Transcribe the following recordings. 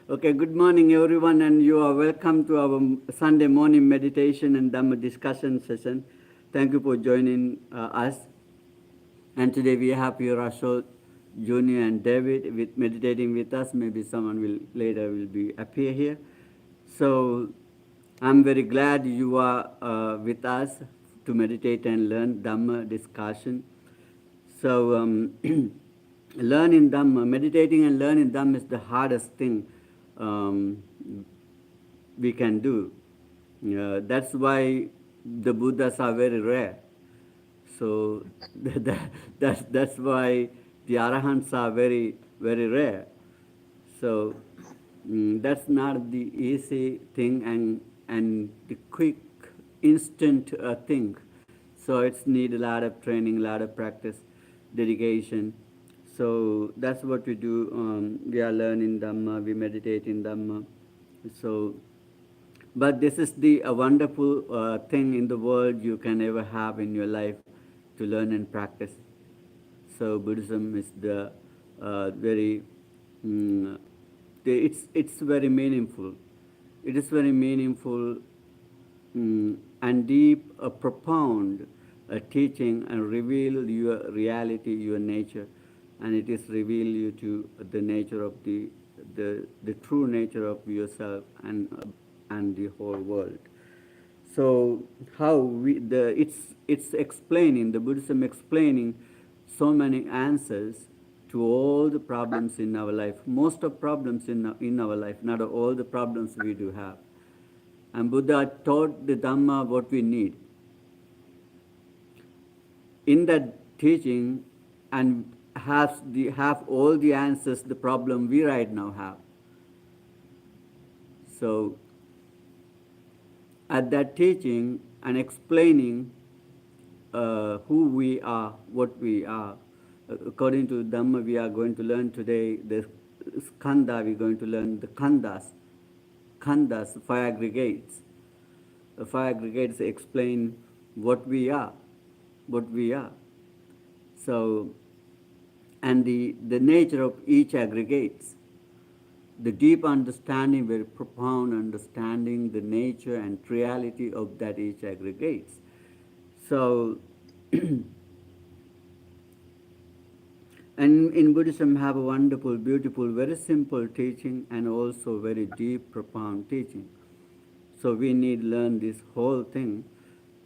Okay, good morning, everyone, and you are welcome to our Sunday morning meditation and Dhamma discussion session. Thank you for joining us. And today we have here Ashok, Junior, and David with meditating with us. Maybe someone will later will be appear here. So I'm very glad you are with us to meditate and learn Dhamma discussion. So learning Dhamma, meditating and learning Dhamma is the hardest thing um, we can do. That's why the Buddhas are very rare. So that's why the Arahants are very, very rare. So that's not the easy thing and the quick, instant thing. So it's need a lot of training, a lot of practice, dedication. So that's what we do. We are learning Dhamma, we meditate in Dhamma. So, but this is the a wonderful thing in the world you can ever have in your life to learn and practice. So Buddhism is the very it's very meaningful. It is very meaningful and deep, profound teaching and reveal your reality, your nature, and it is reveal you to the nature of the true nature of yourself and the whole world. So how we the it's explaining the Buddhism explaining so many answers to all the problems in our life. Most of problems in our life, not all the problems we do have. And Buddha taught the Dhamma what we need. In that teaching, and have all the answers the problem we right now have. So at that teaching and explaining who we are, what we are. According to Dhamma, we are going to learn today the skandha, we're going to learn the khandhas. Khandhas, five aggregates. The five aggregates explain what we are, what we are. So, and the nature of each aggregates. The deep understanding, very profound understanding, the nature and reality of that each aggregates. So, and in Buddhism have a wonderful, beautiful, very simple teaching and also very deep, profound teaching. So we need to learn this whole thing.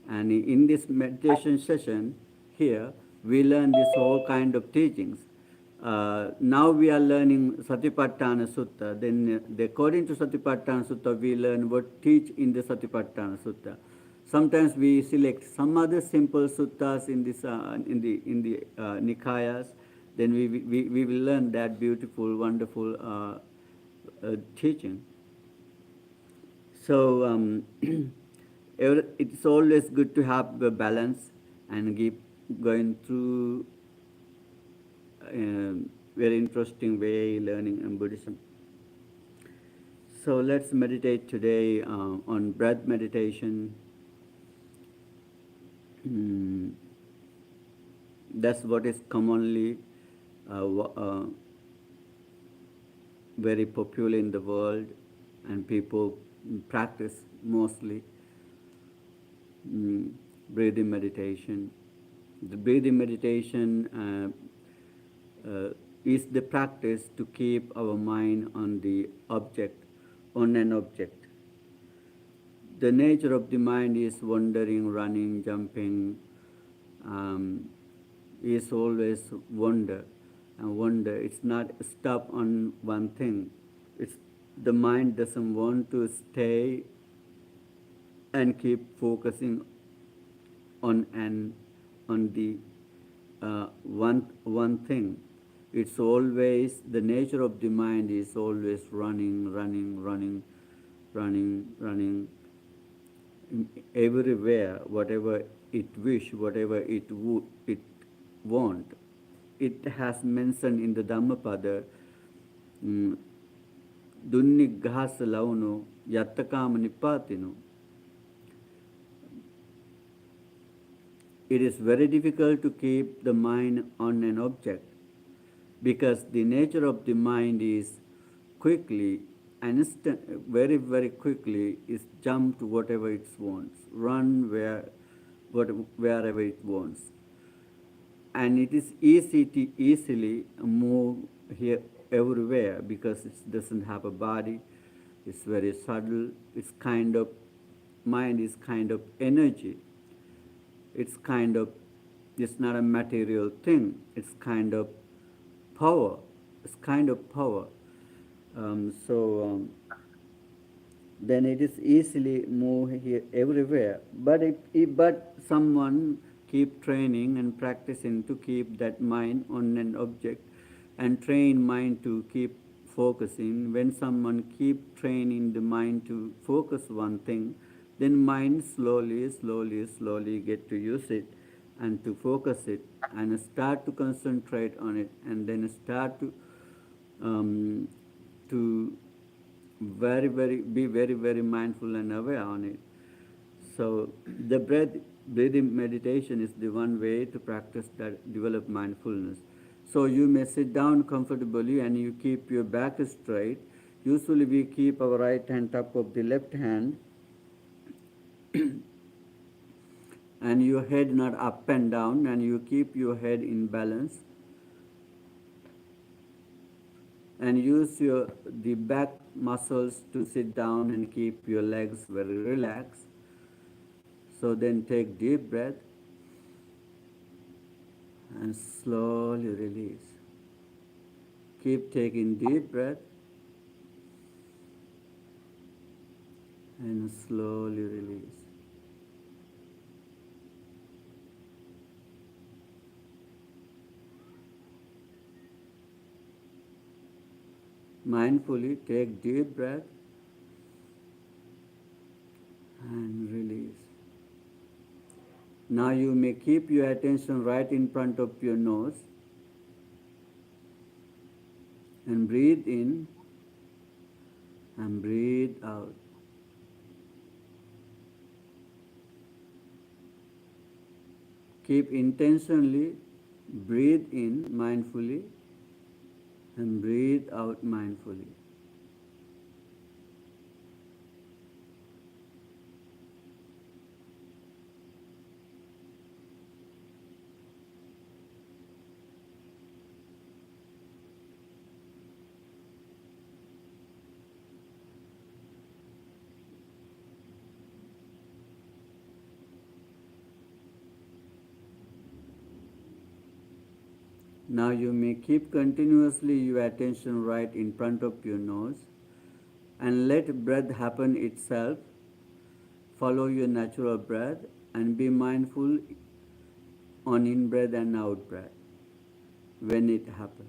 And in this meditation session here, we learn this whole kind of teachings. Now we are learning Satipatthana Sutta. Then according to Satipatthana Sutta, we learn what teach in the Satipatthana Sutta. Sometimes we select some other simple suttas in this in the Nikayas. Then we will learn that beautiful, wonderful teaching. So it's always good to have a balance and keep going through very interesting way learning in Buddhism. So let's meditate today on breath meditation. That's what is commonly very popular in the world, and people practice mostly breathing meditation. The breathing meditation is the practice to keep our mind on the object, on an object. The nature of the mind is wandering, running, jumping, is always wonder and wonder. It's not stop on one thing. It's the mind doesn't want to stay and keep focusing on the one thing. It's always the nature of the mind is always running, running, running, running, running everywhere. Whatever it wish, whatever it want. It has mentioned in the Dhammapada, Dunnighasa launo yattakama nipatino. It is very difficult to keep the mind on an object because the nature of the mind is quickly and very, very quickly is jump to whatever it wants, run wherever it wants. And it is easy to easily move here everywhere because it doesn't have a body. It's very subtle. It's kind of, mind is kind of energy. It's kind of, it's not a material thing. It's kind of power. It's kind of power. So then it is easily move here everywhere. But but someone keep training and practicing to keep that mind on an object, and train mind to keep focusing. When someone keep training the mind to focus one thing, then mind slowly get to use it and to focus it and start to concentrate on it, and then start um, to be very mindful and aware on it. So the breathing meditation is the one way to practice that, develop mindfulness. So you may sit down comfortably and you keep your back straight. Usually we keep our right hand top of the left hand and your head not up and down, and you keep your head in balance and use the back muscles to sit down and keep your legs very relaxed. So then take deep breath and slowly release. Keep taking deep breath and slowly release. Mindfully take deep breath and release. Now you may keep your attention right in front of your nose and breathe in and breathe out. Keep intentionally breathe in mindfully and breathe out mindfully. Now you may keep continuously your attention right in front of your nose and let breath happen itself. Follow your natural breath and be mindful on in-breath and out-breath when it happens.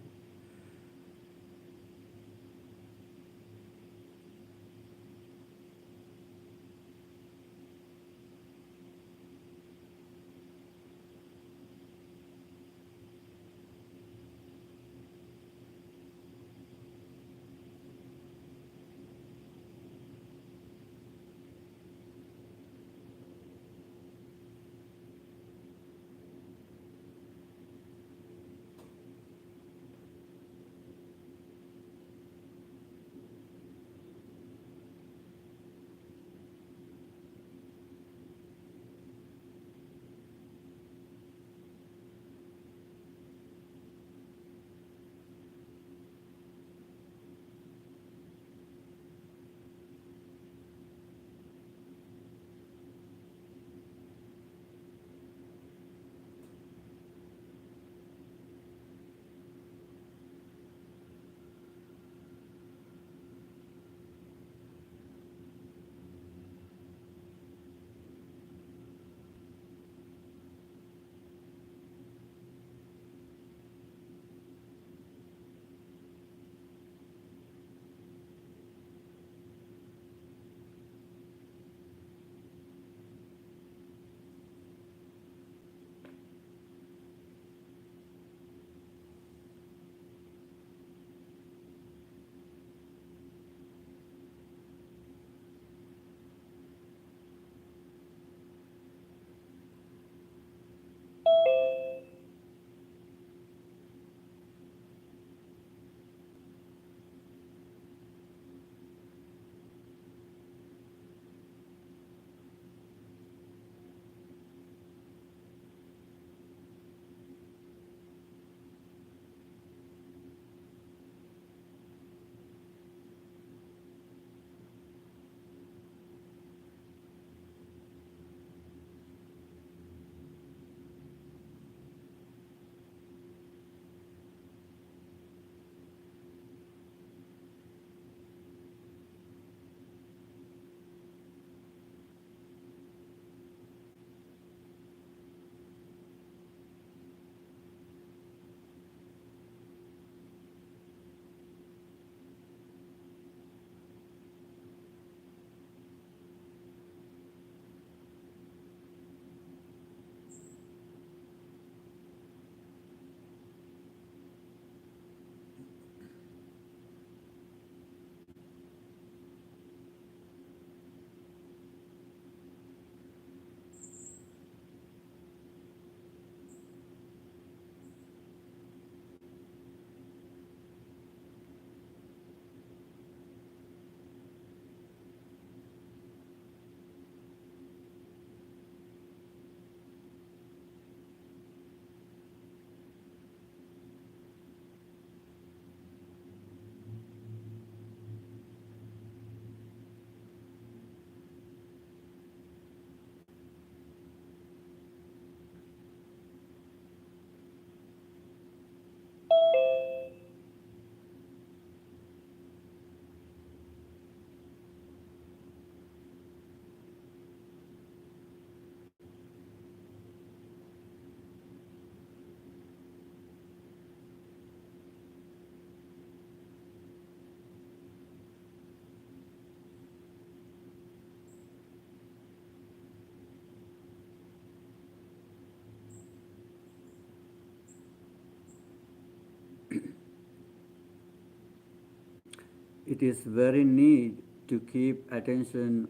it is very need to keep attention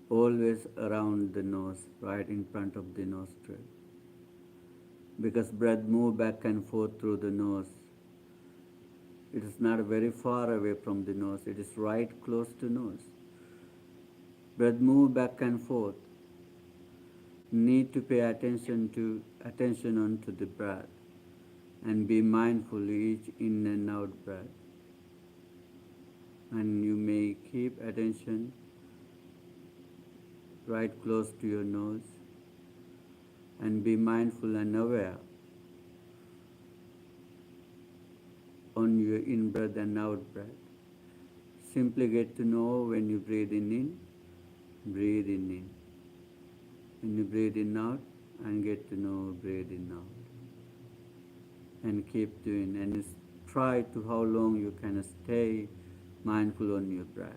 always around the nose, right in front of the nostril. Because breath move back and forth through the nose. It is not very far away from the nose, it is right close to nose. Breath move back and forth. Need to pay attention onto the breath and be mindful each in and out breath. And you may keep attention right close to your nose and be mindful and aware on your in-breath and out-breath. Simply get to know when you breathe in, breathe in. When you breathe in out, and get to know breathe in out. And keep doing, and try to how long you can stay mindful on your breath.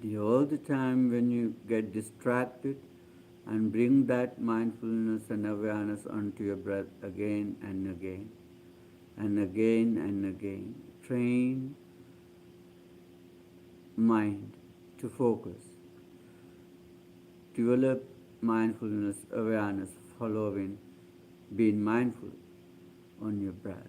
All the time when you get distracted, and bring that mindfulness and awareness onto your breath again and again, and again and again. Train mind to focus. Develop mindfulness, awareness, following, being mindful on your breath.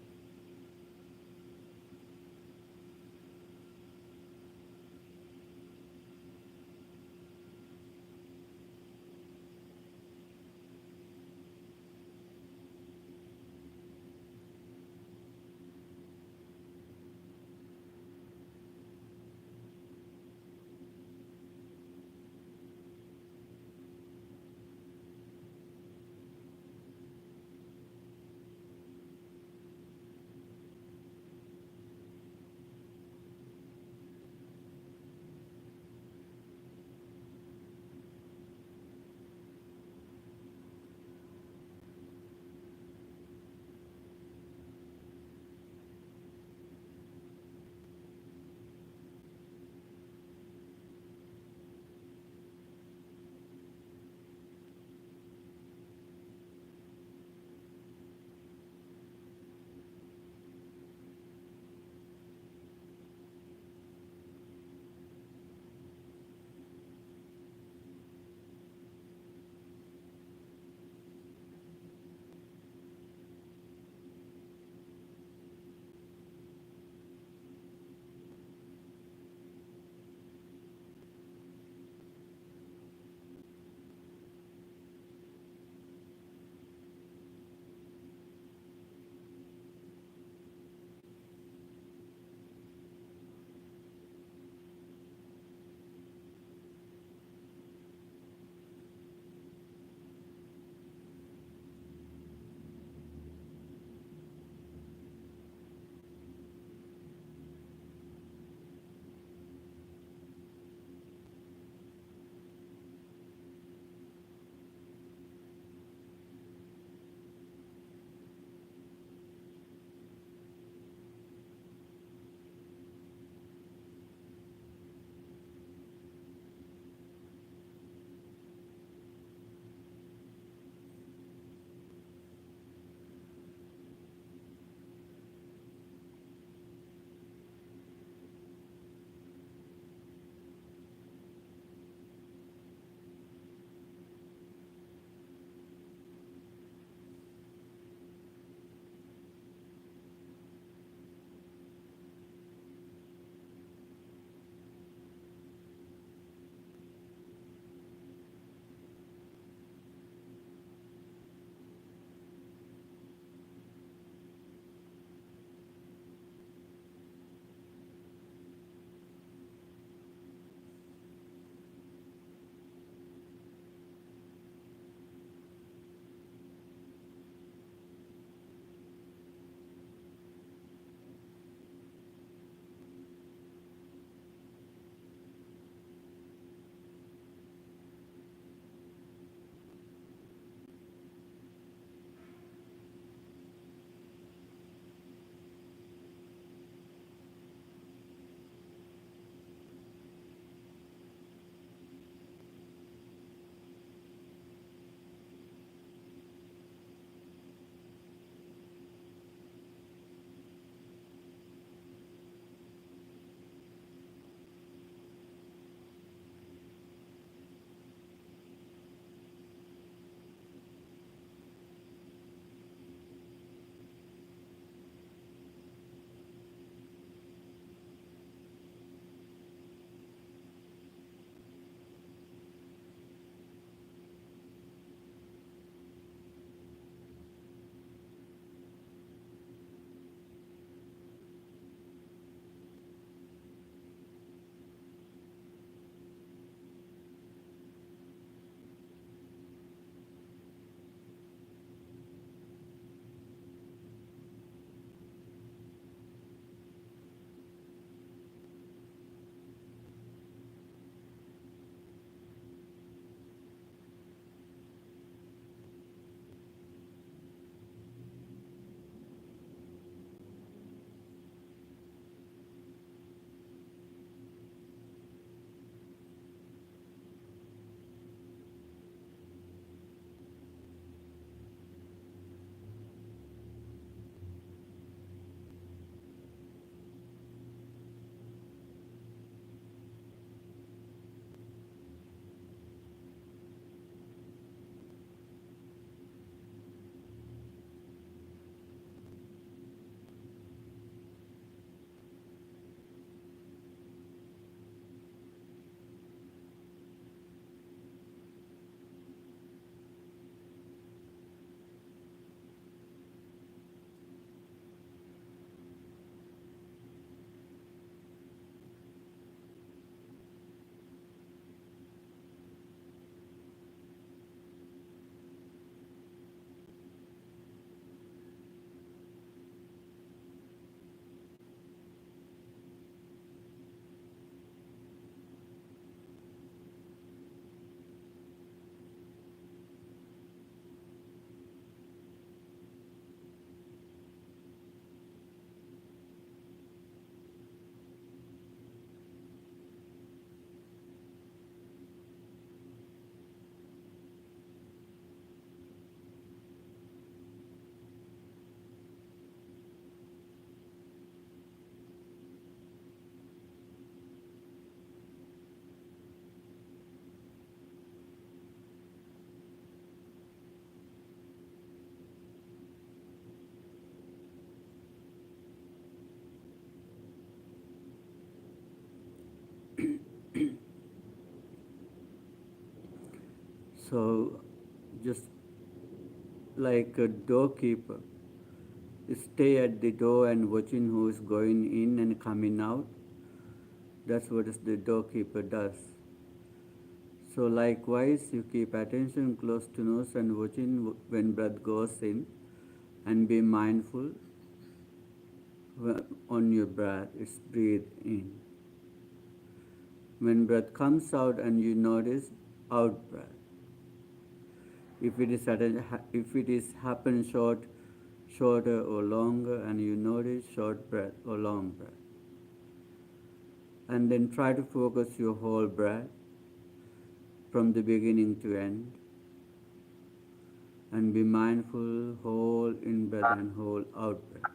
So just like a doorkeeper, stay at the door and watching who is going in and coming out. That's what the doorkeeper does. So likewise, you keep attention close to nose and watching when breath goes in, and be mindful on your breath. It's breathe in. When breath comes out and you notice out breath. If it is happen shorter or longer, and you notice short breath or long breath. And then try to focus your whole breath from the beginning to end. And be mindful, whole in breath and whole out breath.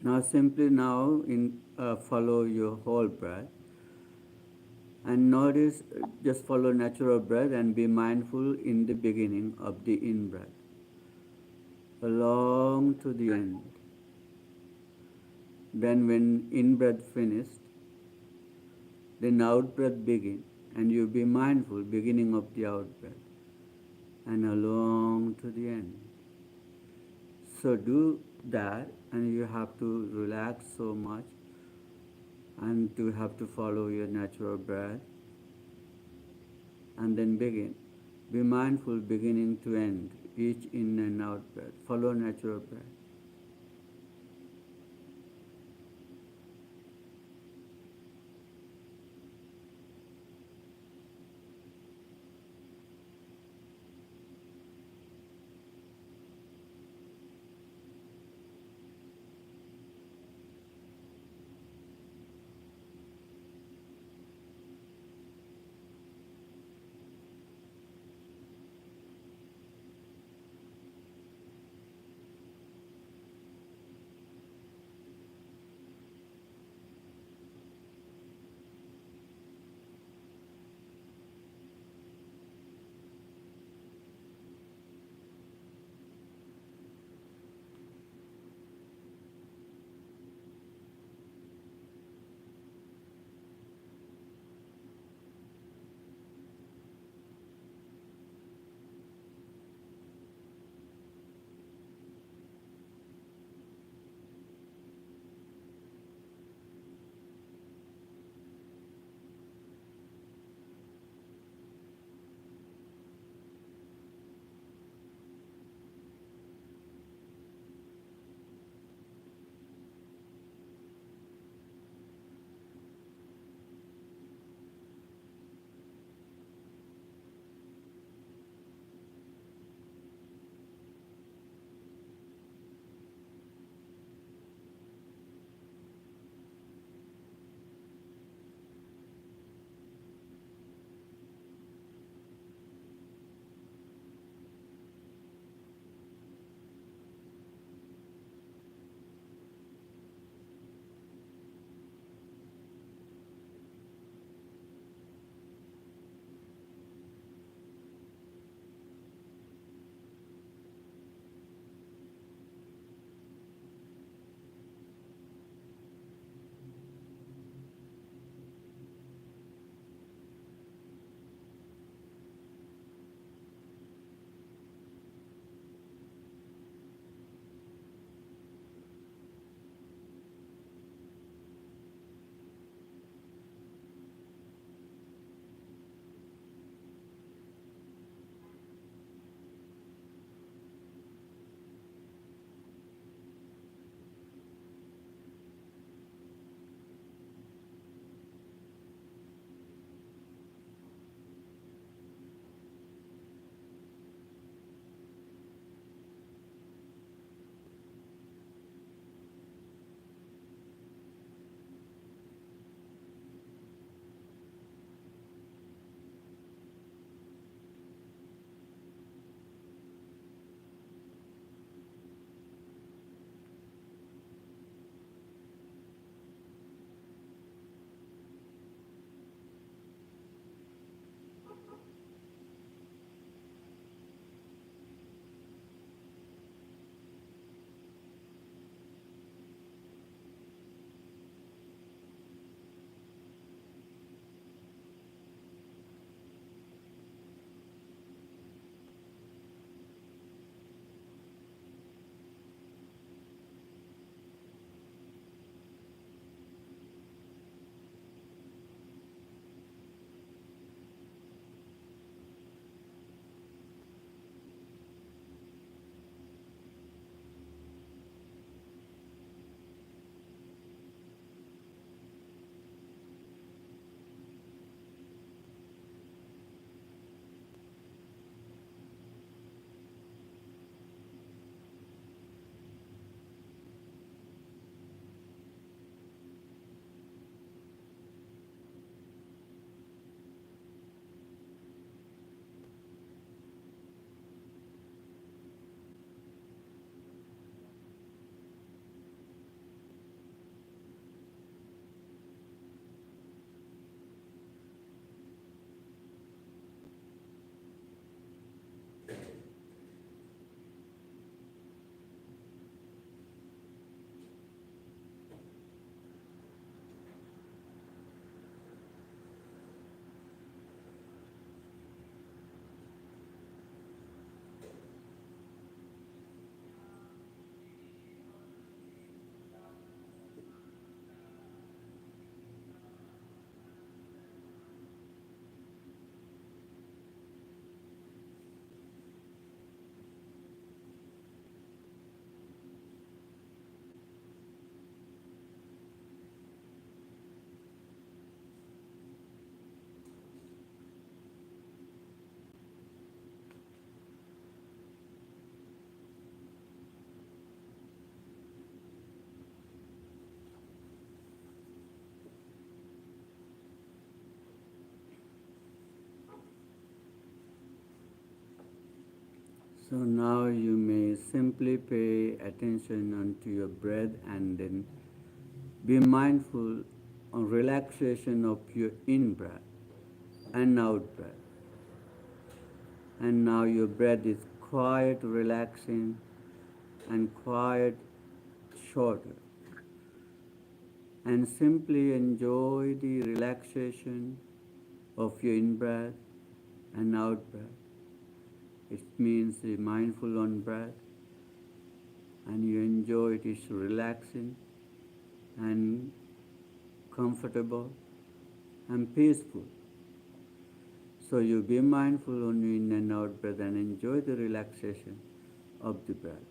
Now simply follow your whole breath and notice, just follow natural breath and be mindful in the beginning of the in-breath, along to the end. Then when in-breath finished, then out-breath begin, and you be mindful beginning of the out-breath and along to the end. So do that, and you have to relax so much and to have to follow your natural breath and then begin. Be mindful beginning to end, each in and out breath. Follow natural breath. So now you may simply pay attention onto your breath and then be mindful on relaxation of your in-breath and out-breath. And now your breath is quiet, relaxing, and quiet, shorter. And simply enjoy the relaxation of your in-breath and out-breath. It means be mindful on breath, and you enjoy it is relaxing and comfortable and peaceful. So you be mindful on your in and out breath and enjoy the relaxation of the breath.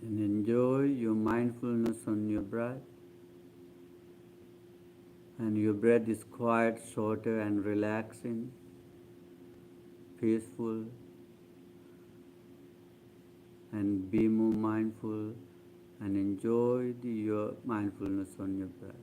And enjoy your mindfulness on your breath. And your breath is quiet, shorter and relaxing, peaceful. And be more mindful and enjoy your mindfulness on your breath.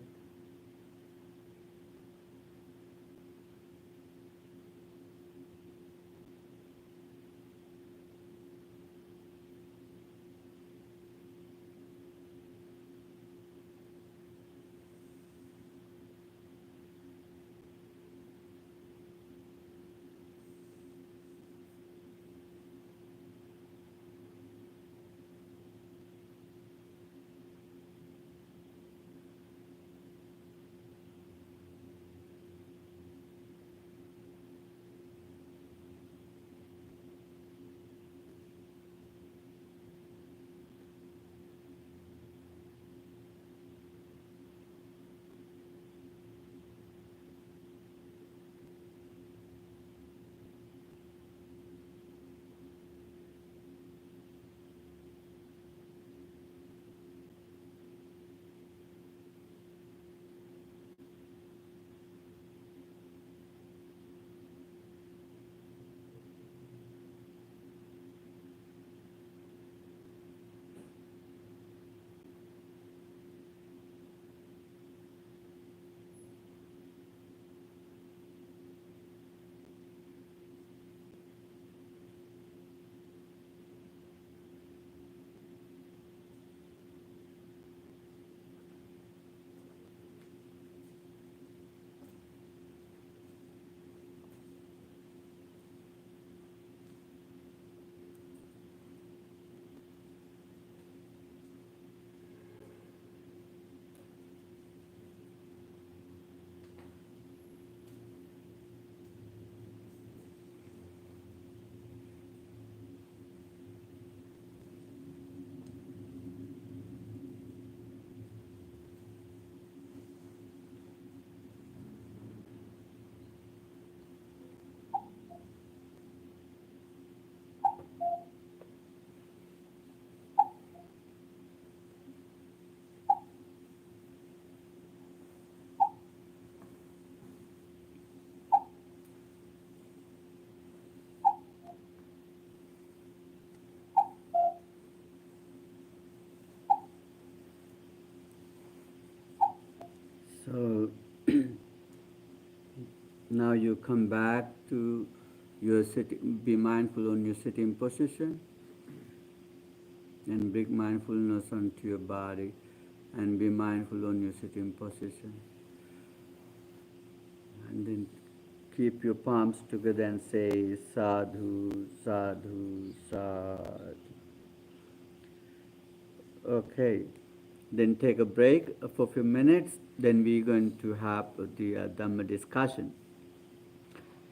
So now you come back to your sitting, be mindful on your sitting position and bring mindfulness onto your body and be mindful on your sitting position. And then keep your palms together and say sadhu, sadhu, sadhu. Okay, then take a break for a few minutes, then we're going to have the Dhamma discussion.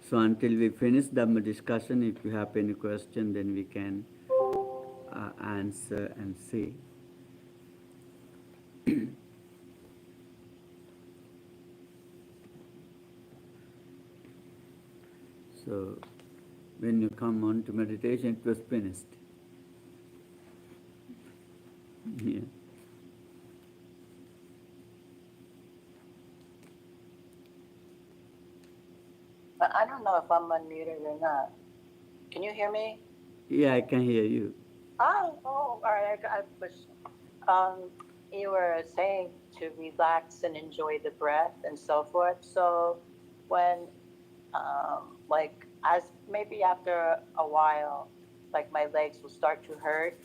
So until we finish Dhamma discussion, if you have any question, then we can answer and see. So when you come on to meditation, it was finished. Yeah. I don't know if I'm unmuted or not. Can you hear me? Yeah, I can hear you. Oh, all right. I pushed. You were saying to relax and enjoy the breath and so forth. So, when, like, as maybe after a while, like my legs will start to hurt,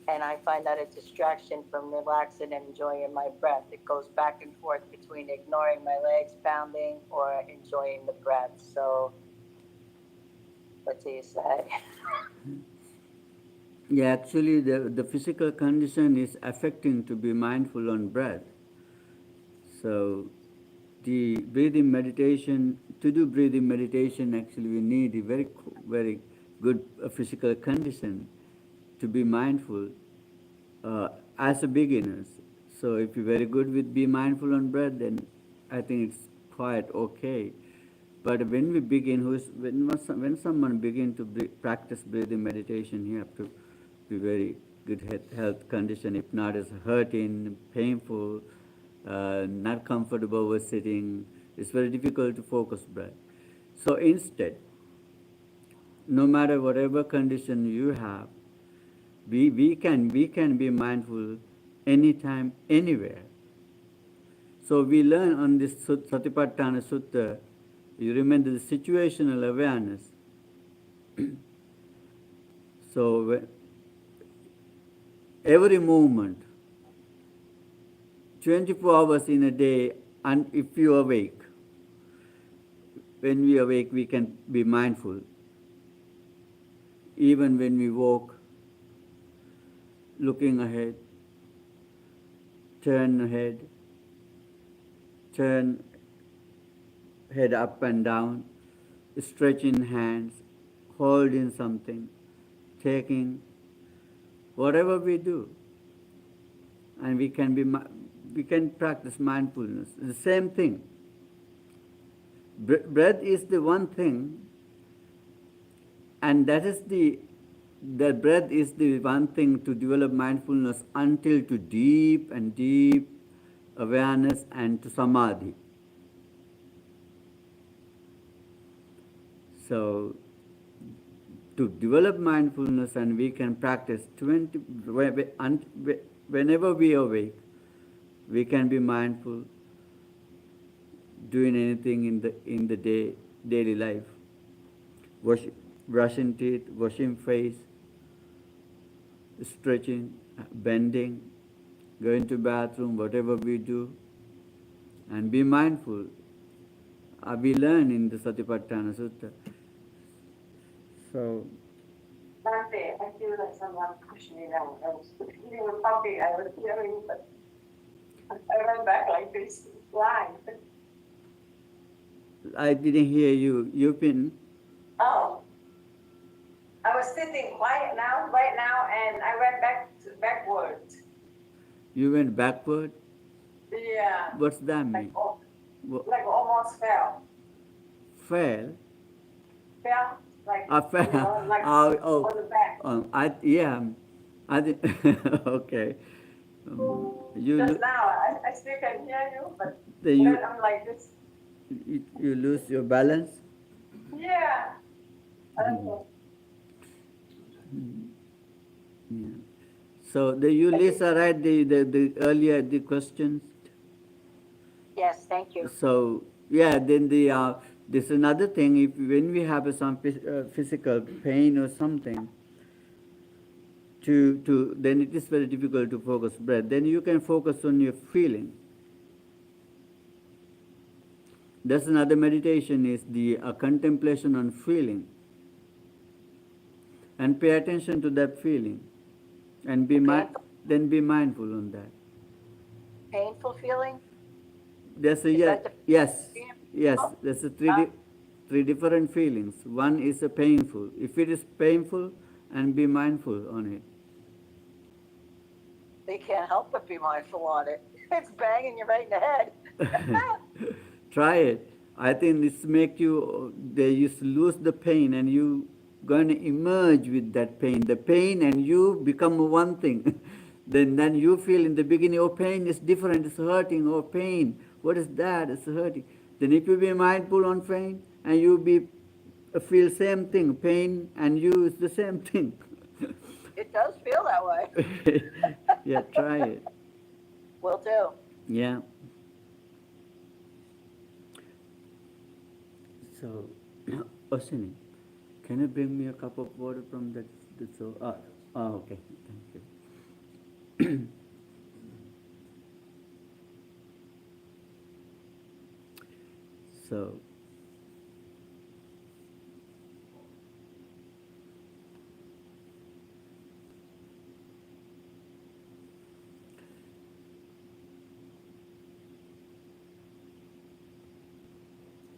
and I find that a distraction from relaxing and enjoying my breath. It goes back and forth between ignoring my legs pounding or enjoying the breath. So, what do you say? Yeah, actually the physical condition is affecting to be mindful on breath. So the breathing meditation, to do breathing meditation, actually we need a very good physical condition to be mindful as a beginners. So if you're very good with be mindful on breath, then I think it's quite okay. But when we begin, when someone begin to practice breathing meditation, you have to be very health condition. If not, it's hurting, painful, not comfortable with sitting. It's very difficult to focus breath. So instead, no matter whatever condition you have, we can be mindful anytime, anywhere. So we learn on this Satipatthana Sutta, you remember the situational awareness. So every moment, 24 hours in a day, and if you awake, when we awake, we can be mindful. Even when we walk, looking ahead, turn head up and down, stretching hands, holding something, taking, whatever we do, and we can practice mindfulness. The same thing. Breath is the one thing, and the breath is the one thing to develop mindfulness until to deep and deep awareness and to samadhi. So, to develop mindfulness, and we can practice whenever we awake, we can be mindful, doing anything in the daily life, brushing teeth, washing face, stretching, bending, going to bathroom, whatever we do, and be mindful. We learn in the Satipatthana Sutta. So, Dante, I feel like someone pushed me down. You were talking, I was hearing, but I went back like this, blind. I didn't hear you. You've been. Oh, I was sitting quiet now, right now, and I went backwards. You went backward? Yeah. What's that mean? Like almost fell. Fell? Fell? Like, Fell. you know, like Oh, on the back. I didn't. Okay. Just now, I still can hear you, but then I'm like this. you lose your balance? Yeah. I don't know. Yeah. So you Lisa right the earlier the questions. Yes, thank you. So yeah, then there's another thing. If when we have some physical pain or something, then it is very difficult to focus breath. Then you can focus on your feeling. That's another meditation, is the contemplation on feeling, and pay attention to that feeling, and then be mindful on that. Painful feeling? There's a yes. There's three different feelings. One is a painful. If it is painful, and be mindful on it. They can't help but be mindful on it. It's banging you right in the head. Try it. I think this make you lose the pain, and you going to emerge with that pain. The pain and you become one thing. then you feel in the beginning, oh, pain is different, it's hurting, oh, pain. What is that? It's hurting. Then if you be mindful on pain, and you feel same thing, pain and you is the same thing. It does feel that way. Yeah, try it. Will do. Yeah. So, Osini, can you bring me a cup of water from that? Okay, thank you. So,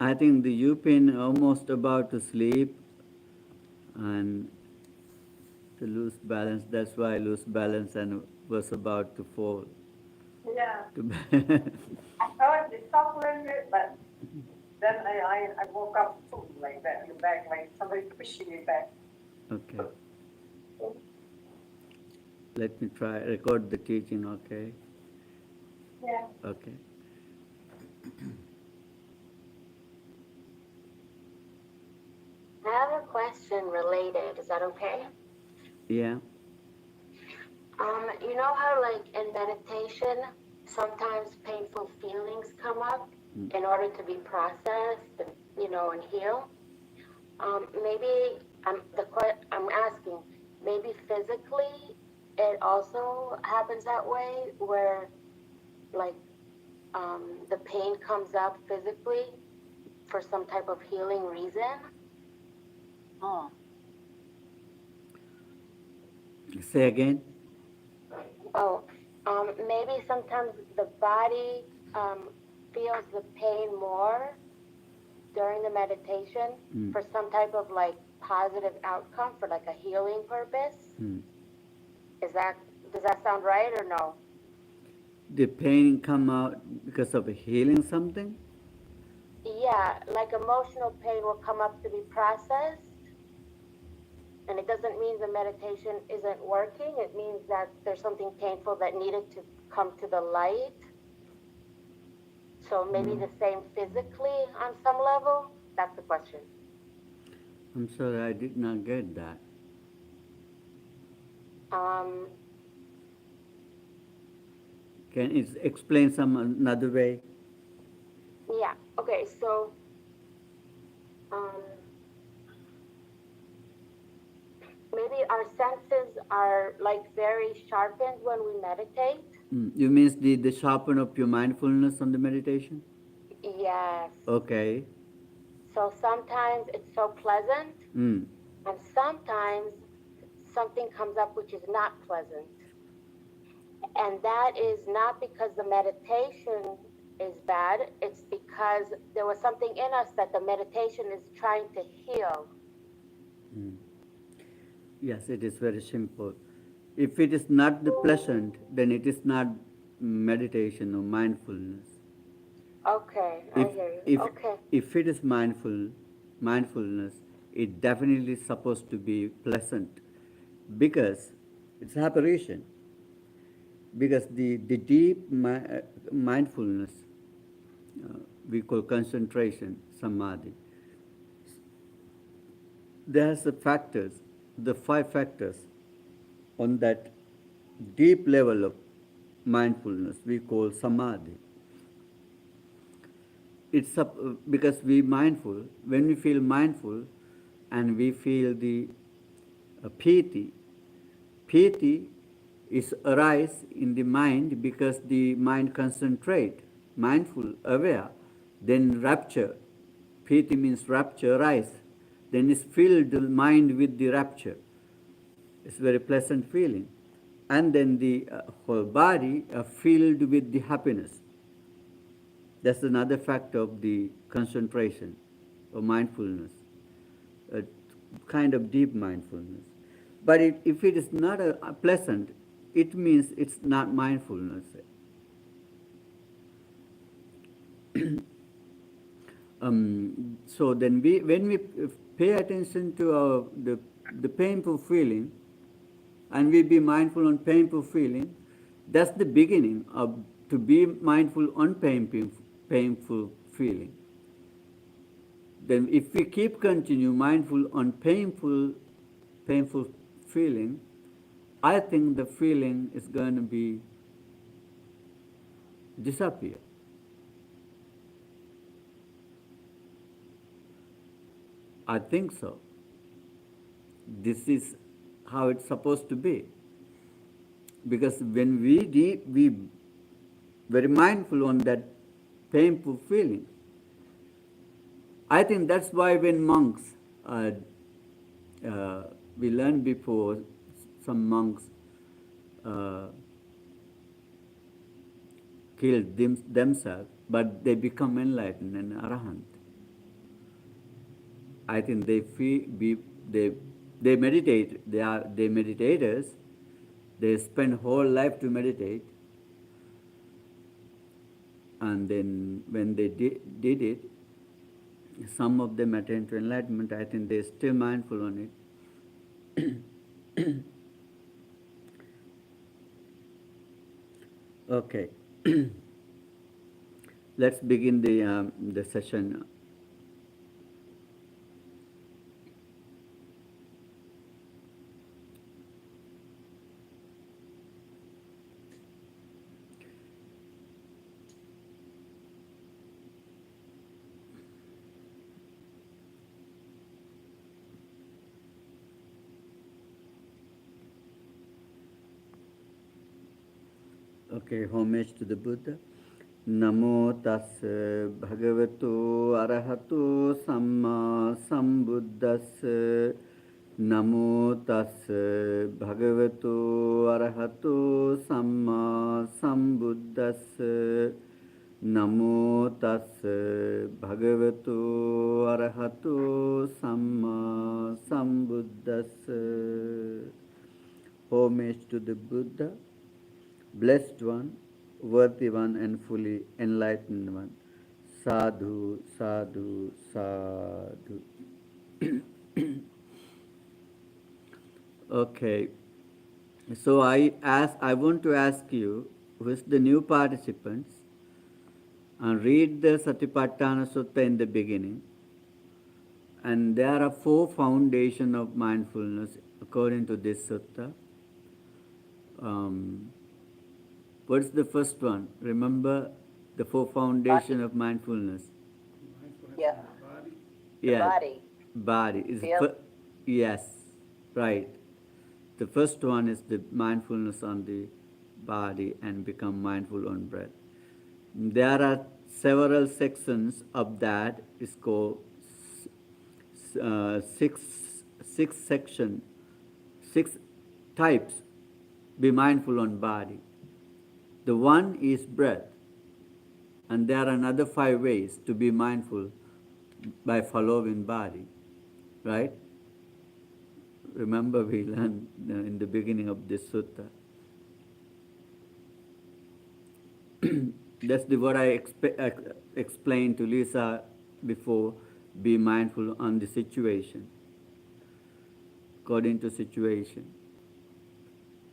I think you've been almost about to sleep and to lose balance. That's why I lose balance and was about to fall. Yeah. I heard it talk a little bit, but then I woke up too, like that in the back, like somebody pushing me back. Okay. Let me try, record the teaching, okay? Yeah. Okay. I have a question related. Is that okay? Yeah. You know how, like, in meditation, sometimes painful feelings come up in order to be processed and, and heal? Maybe I'm asking, maybe physically it also happens that way, where, like, the pain comes up physically for some type of healing reason? Hmm. Say again. Oh, maybe sometimes the body feels the pain more during the meditation for some type of, like, positive outcome, for like a healing purpose. Is that Does that sound right or no? The pain come out because of healing something? Yeah, like emotional pain will come up to be processed, and it doesn't mean the meditation isn't working. It means that there's something painful that needed to come to the light. So maybe the same physically on some level? That's the question. I'm sorry, I did not get that. Um, Can you explain some another way? yeah, okay, so um, maybe our senses are, like, very sharpened when we meditate. You means the sharpen of your mindfulness on the meditation? Yes. Okay. So sometimes it's so pleasant, Mm. and sometimes something comes up which is not pleasant. And that is not because the meditation is bad, it's because there was something in us that the meditation is trying to heal. Yes, it is very simple. If it is not the pleasant, then it is not meditation or mindfulness. Okay, I If hear you. if Okay. if it is mindfulness, it definitely is supposed to be pleasant, because it's apparition. Because the deep mindfulness, we call concentration, samadhi. There's the factors, the 5 factors on that deep level of mindfulness we call samadhi. It's because we mindful, when we feel mindful and we feel the piti, piti is arise in the mind because the mind concentrate, mindful, aware, then rapture, piti means rapture, arise, then is filled the mind with the rapture. It's a very pleasant feeling. And then the whole body filled with the happiness. That's another factor of the concentration or mindfulness, a kind of deep mindfulness. But if it is not a pleasant, it means it's not mindfulness. So then when we pay attention to the painful feeling, and we be mindful on painful feeling, that's the beginning of to be mindful on painful feeling. Then if we keep continue mindful on painful feeling, I think the feeling is going to be disappear. I think so. This is how it's supposed to be. Because when we very mindful on that painful feeling, I think that's why when monks, we learned before, some monks killed themselves, but they become enlightened and arahant. I think they meditate. They meditators. They spend whole life to meditate, and then when they did it, some of them attain to enlightenment. I think they're still mindful on it. Okay. Let's begin the session. Okay, homage to the Buddha. Namo tassa bhagavato arahato samma sambuddhassa. Namo tassa bhagavato arahato samma sambuddhassa. Namo tassa bhagavato arahato samma sambuddhassa. Homage to the Buddha, blessed one, worthy one, and fully enlightened one. Sadhu, sadhu, sadhu. Okay. So I want to ask you, with the new participants, read the Satipatthana Sutta in the beginning. And there are 4 foundations of mindfulness according to this sutta. What's the first one? Remember the 4 foundations of mindfulness? Yeah. The Yes. body. Body is Feel. yes, right. The first one is the mindfulness on the body and become mindful on breath. There are several sections of that. It's called six section, 6 types. Be mindful on body. The one is breath, and there are another 5 ways to be mindful by following body, right? Remember we learned in the beginning of this sutta. That's what I explained to Lisa before. Be mindful on the situation, according to situation.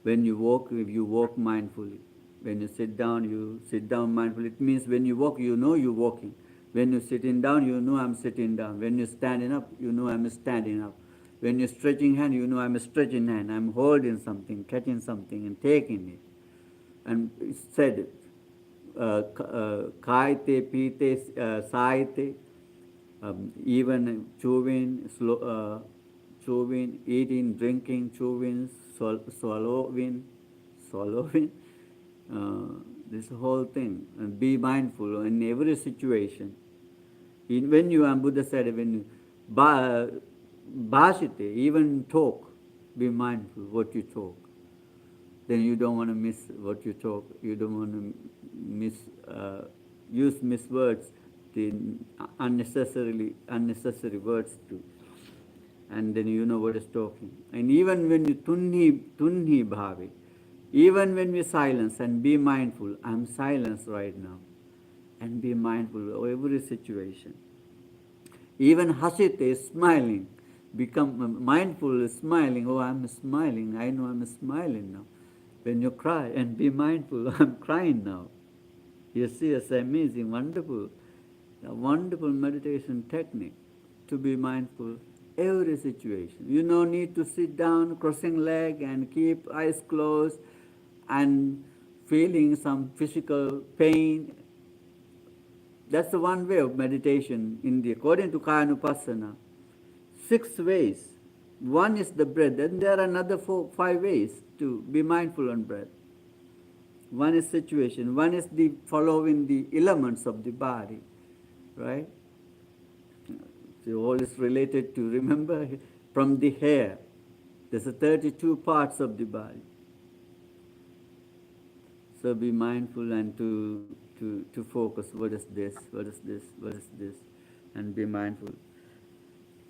When you walk mindfully. When you sit down mindfully. It means when you walk, you know you're walking. When you're sitting down, you know I'm sitting down. When you're standing up, you know I'm standing up. When you're stretching hand, you know I'm stretching hand. I'm holding something, catching something, and taking it. And it said, kaite, pite, saite, even chewing, chewing, eating, drinking, chewing, swallowing, this whole thing. And be mindful in every situation. When you, and Buddha said, when you bhashite, even talk, be mindful what you talk. Then you don't want to miss what you talk. You don't want to use miswords, the unnecessary words too. And then you know what is talking. And even when you tunhi bhavi, even when we silence and be mindful, I'm silenced right now. And be mindful of every situation. Even hasite, smiling, become mindful, smiling. Oh, I'm smiling. I know I'm smiling now. When you cry, and be mindful, I'm crying now. You see, it's amazing, wonderful, a wonderful meditation technique to be mindful every situation. You no need to sit down, crossing leg, and keep eyes closed, and feeling some physical pain. That's the one way of meditation according to Kayanupassana. 6 ways. One is the breath. Then there are another 5 ways to be mindful on breath. One is situation. One is the following the elements of the body, right? So all is related to, remember, from the hair. There's 32 parts of the body. So be mindful and to focus. What is this? What is this? What is this? And be mindful.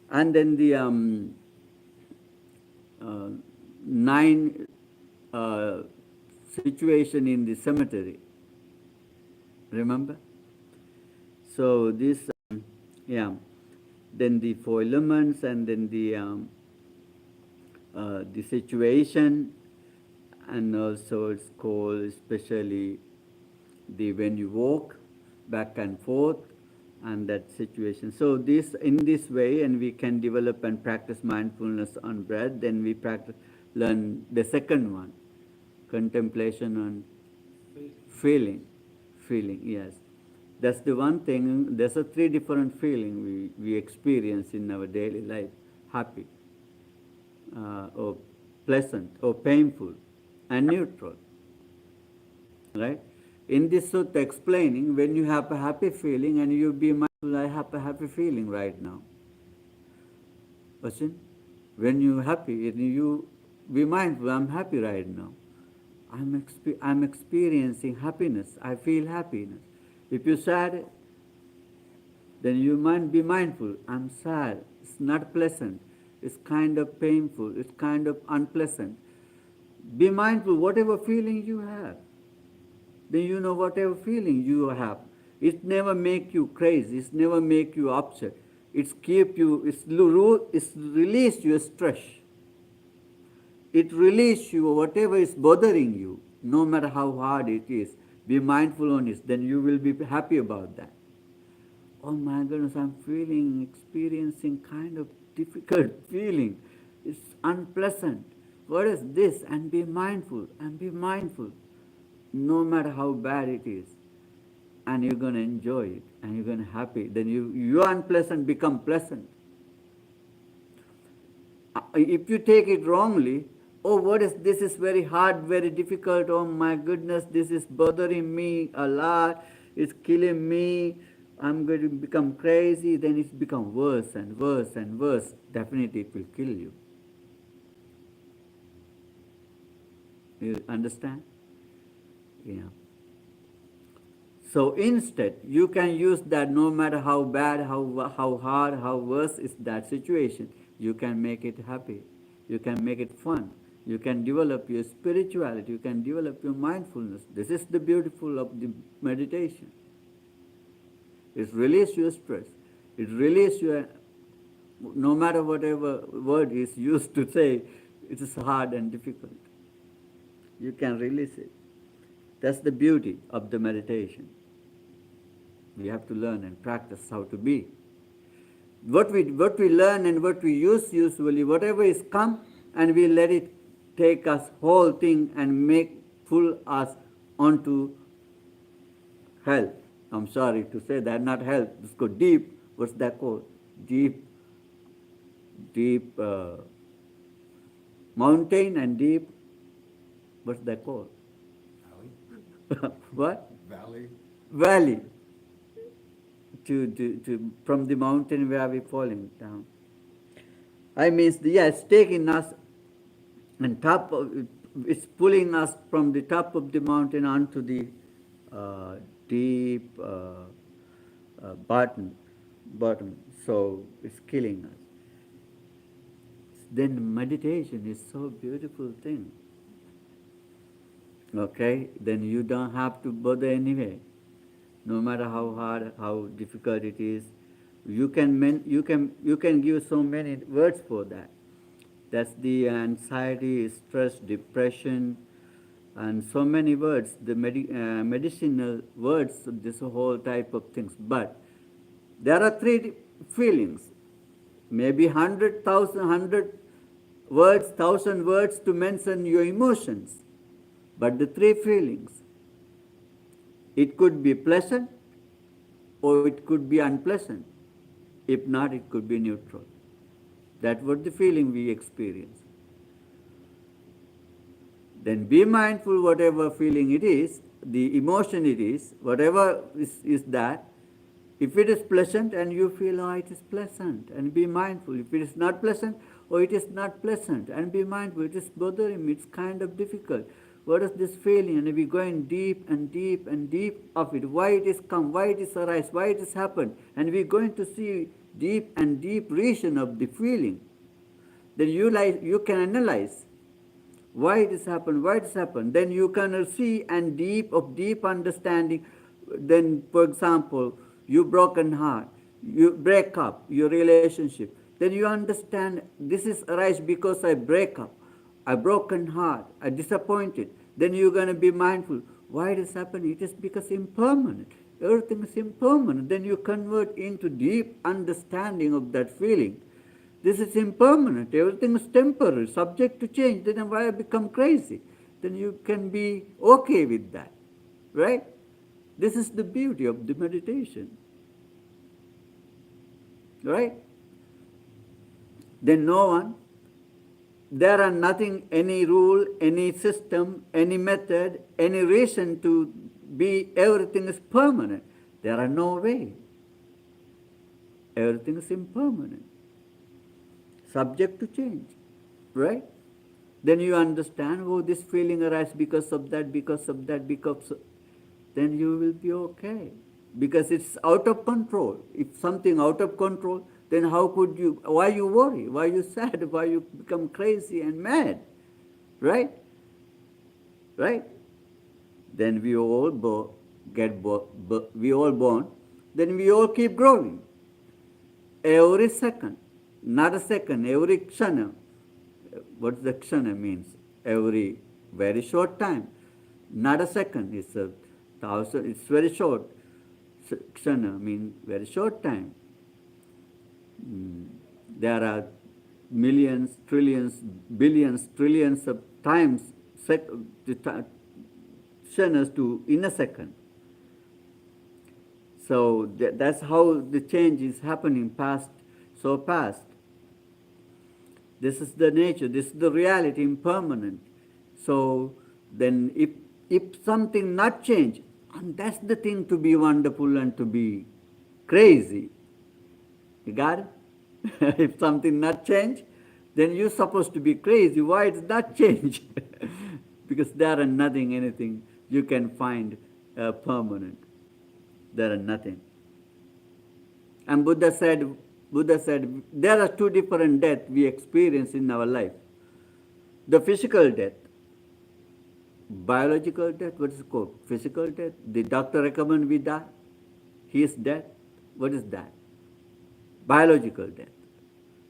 And then the 9 situation in the cemetery. Remember? So this, then the 4 elements, and then the situation, and also it's called especially when you walk back and forth, and that situation. So this, in this way, and we can develop and practice mindfulness on breath. Then we learn the second one, contemplation on feeling. Yes, that's the one thing. There's a three different feeling we experience in our daily life: happy, or pleasant, or painful, and neutral. Right? In this sutta explaining, when you have a happy feeling and you be mindful, I have a happy feeling right now. Listen, when you're happy and you be mindful, I'm happy right now. I'm experiencing happiness. I feel happiness. If you're sad, then you might be mindful. I'm sad. It's not pleasant. It's kind of painful. It's kind of unpleasant. Be mindful whatever feeling you have. Then you know whatever feeling you have. It never make you crazy. It never make you upset. It's release your stress. It release you whatever is bothering you, no matter how hard it is. Be mindful on it. Then you will be happy about that. Oh my goodness, I'm experiencing kind of difficult feeling. It's unpleasant. What is this? And be mindful, and be mindful. No matter how bad it is. And you're going to enjoy it, and you're going to be happy. Then your unpleasant become pleasant. If you take it wrongly, oh, what is this? Is very hard, very difficult. Oh my goodness, this is bothering me a lot. It's killing me. I'm going to become crazy. Then it's become worse and worse and worse. Definitely it will kill you. You understand? Yeah. So instead, you can use that no matter how bad, how hard, how worse is that situation, you can make it happy. You can make it fun. You can develop your spirituality. You can develop your mindfulness. This is the beautiful of the meditation. It releases your stress. It releases your, no matter whatever word is used to say, it is hard and difficult. You can release it. That's the beauty of the meditation. We have to learn and practice how to be. What we learn and what we use usually, whatever is come, and we let it take us whole thing and pull us onto hell. I'm sorry to say that, not hell. Let's go deep. What's that called? Deep mountain and deep. What's that called? Valley. What? Valley. From the mountain where we're falling down. I mean, it's taking us and it's pulling us from the top of the mountain onto the deep bottom. So it's killing us. Then meditation is so beautiful thing. Okay, then you don't have to bother anyway. No matter how hard, how difficult it is, you can give so many words for that. That's the anxiety, stress, depression, and so many words. The medicinal words. This whole type of things. But there are three feelings. Maybe 100,000 words, 1,000 words to mention your emotions. But the three feelings. It could be pleasant or it could be unpleasant. If not, it could be neutral. That's what the feeling we experience. Then be mindful whatever feeling it is, the emotion it is, whatever is that. If it is pleasant and you feel, oh, it is pleasant, and be mindful. If it is not pleasant, oh, it is not pleasant, and be mindful. It is bothering me, it's kind of difficult. What is this feeling? And we're going deep and deep and deep of it. Why it is come, why it is arise, why it has happened. And we're going to see deep and deep reason of the feeling. Then you can analyze why it has happened, why it has happened. Then you can see and deep understanding. Then, for example, you broken heart, you break up your relationship. Then you understand this is arise because I break up. A broken heart, a disappointed. Then you're going to be mindful. Why it is happening? It is because impermanent. Everything is impermanent. Then you convert into deep understanding of that feeling. This is impermanent. Everything is temporary, subject to change. Then why I become crazy? Then you can be okay with that. Right? This is the beauty of the meditation. Right? Then no one, there are nothing, any rule, any system, any method, any reason to be, everything is permanent. There are no way. Everything is impermanent, subject to change, right? Then you understand, oh, this feeling arises because of that, because of that, because of, then you will be okay. Because it's out of control. If something out of control, then how could you, why you worry, why you sad, why you become crazy and mad, right? Right? Then we all we all born, then we all keep growing. Every second, not a second, every kshana. What the kshana means? Every very short time, not a second. It's a thousand. It's very short. Kshana means very short time. There are millions, trillions, billions, trillions of times, kshana to in a second. So that's how the change is happening so fast. This is the nature, this is the reality, impermanent. So then if something not change, and that's the thing to be wonderful and to be crazy. You got it? If something not change, then you're supposed to be crazy. Why it's not change? Because there are nothing, anything you can find permanent. There are nothing. And Buddha said, there are two different deaths we experience in our life. The physical death, biological death, what is it called? Physical death. The doctor recommend we die. He is dead. What is that? Biological death.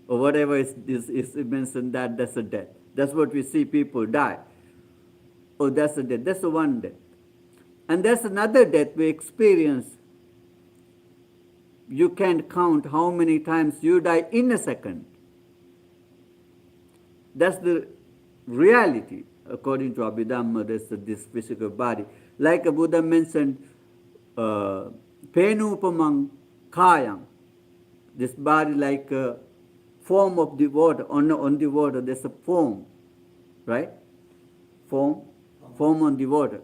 Or whatever is mentioned, that's a death. That's what we see people die. Oh, that's a death. That's the one death. And there's another death we experience. You can't count how many times you die in a second. That's the reality. According to Abhidhamma, there's this physical body. Like a Buddha mentioned, penupamang kayam. This body like a foam of the water. On the water, there's a foam, right? Foam on the water.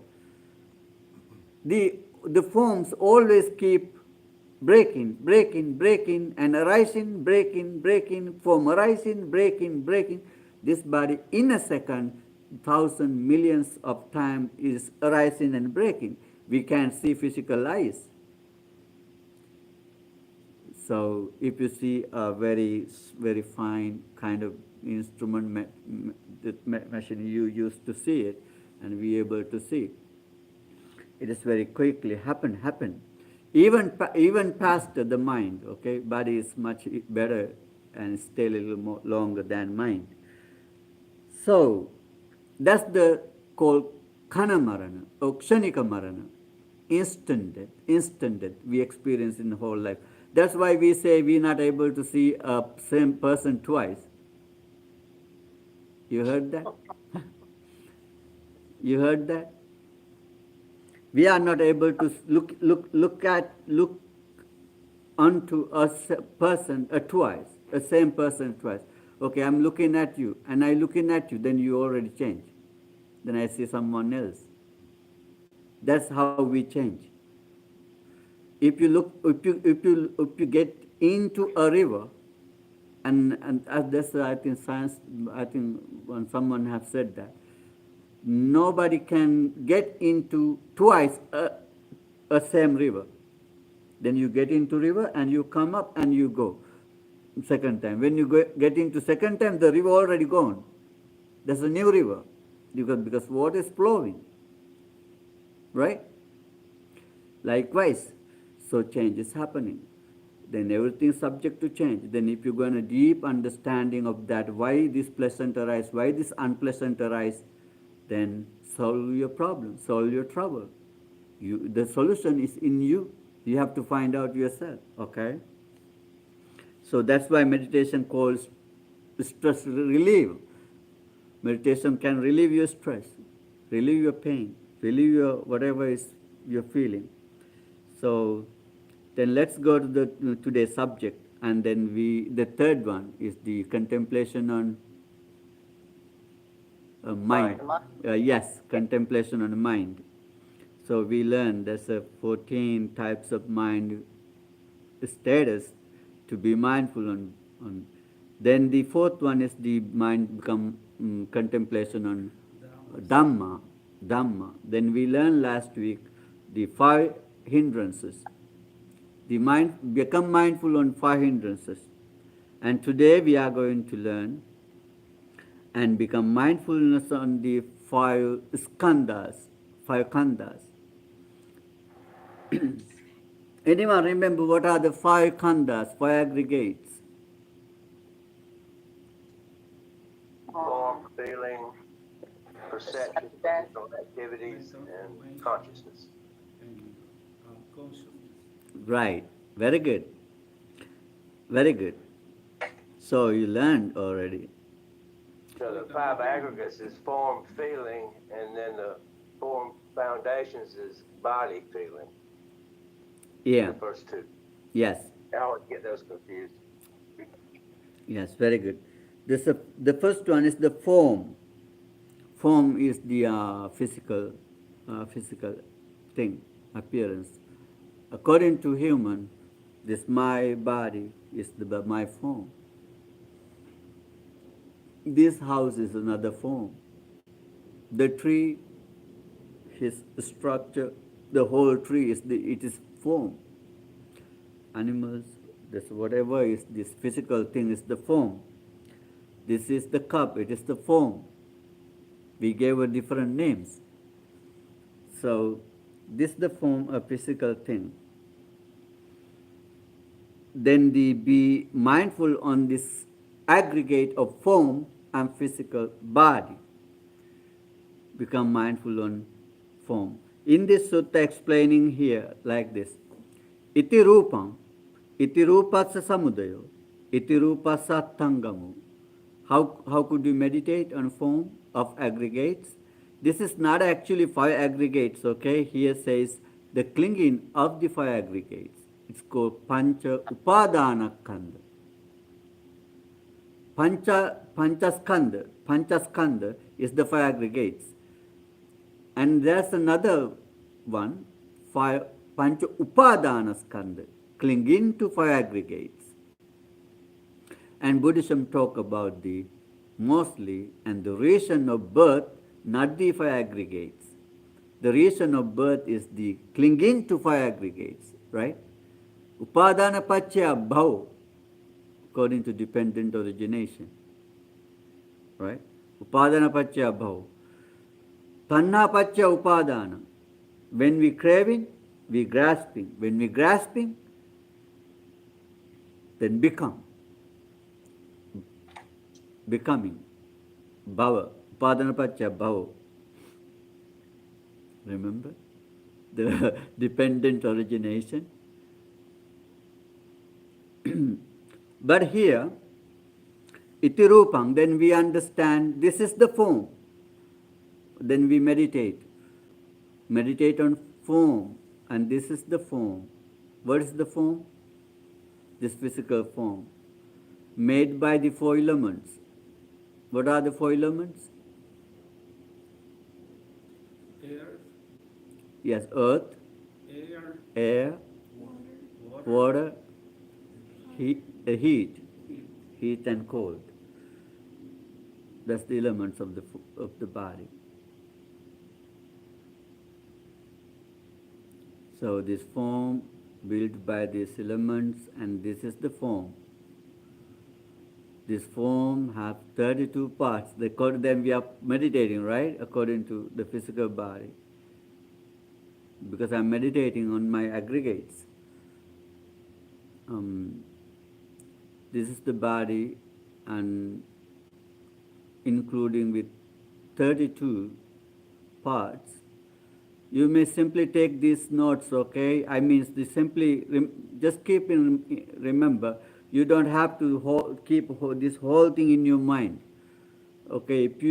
The foams always keep breaking, and arising, breaking, foam arising, breaking. This body in a second, 1,000 millions of times is arising and breaking. We can't see physical eyes. So if you see a very, very fine kind of instrument, machine, you used to see it and be able to see. It is very quickly happen. Even past the mind, okay? Body is much better and stay a little more longer than mind. So that's the called kana marana or kshanika marana, instant death we experience in the whole life. That's why we say we're not able to see a same person twice. You heard that? You heard that? We are not able to look onto a person twice, a same person twice. Okay, I'm looking at you, and I looking at you, then you already change. Then I see someone else. That's how we change. If you get into a river, and that's I think science. I think when someone have said that. Nobody can get into twice a same river. Then you get into river and you come up and you go second time. When you get into second time, the river already gone. There's a new river because water is flowing, right? Likewise, so change is happening. Then everything is subject to change. Then if you go in a deep understanding of that, why this pleasant arise, why this unpleasant arise, then solve your problem, solve your trouble. The solution is in you. You have to find out yourself, okay? So that's why meditation calls stress relief. Meditation can relieve your stress, relieve your pain, relieve your whatever is you're feeling. So then let's go to the today's subject, and then the third one is the contemplation on mind. Yes, contemplation on mind. So we learned there's 14 types of mind status to be mindful on. Then the fourth one is the mind become contemplation on Dhamma. Dhamma. Then we learned last week the 5 hindrances. The mind become mindful on 5 hindrances. And today we are going to learn and become mindfulness on the 5 skandhas, 5 khandhas. Anyone remember what are the 5 khandhas, 5 aggregates? Form, feeling, perception, mental activities, and consciousness. Right. Very good. Very good. So you learned already. So the 5 aggregates is form, feeling, and then the form foundations is body, feeling. Yeah. The first 2. Yes. I always get those confused. Yes. Very good. The first one is the form. Form is the physical thing, appearance. According to human, this my body is my form. This house is another form. The tree, his structure, the whole tree it is form. Animals, this whatever is this physical thing is the form. This is the cup, it is the form. We gave it different names. So this is the form, a physical thing. Then be mindful on this aggregate of form and physical body. Become mindful on form. In this sutta explaining here like this. Iti rupam, iti rupasa samudayo, iti rupasa tangamo. How could you meditate on form of aggregates? This is not actually 5 aggregates, okay? Here says the clinging of the 5 aggregates. It's called pancha upadana khandha. Panchaskandha is the 5 aggregates. And there's another one, pancha upadana skandha, clinging to 5 aggregates. And Buddhism talk about the mostly and the reason of birth, not the 5 aggregates. The reason of birth is the clinging to 5 aggregates, right? Upadana paccaya bhava, according to dependent origination, right? Upadana paccaya bhava. Tanha paccaya upadana. When we craving, we grasping. When we grasping, then becoming. Bhava. Upadana paccaya bhava. Remember? The dependent origination. But here, iti rupam, then we understand this is the form. Then we meditate. Meditate on form, and this is the form. What is the form? This physical form, made by the 4 elements. What are the 4 elements? Air, Yes, earth, air, water, heat and cold. That's the elements of the body. So this form built by these elements, and this is the form. This form have 32 parts. Then we are meditating, right? According to the physical body. Because I'm meditating on my aggregates. This is the body, and including with 32 parts, you may simply take these notes, okay? I mean, just keep in remember. You don't have to keep this whole thing in your mind, okay? If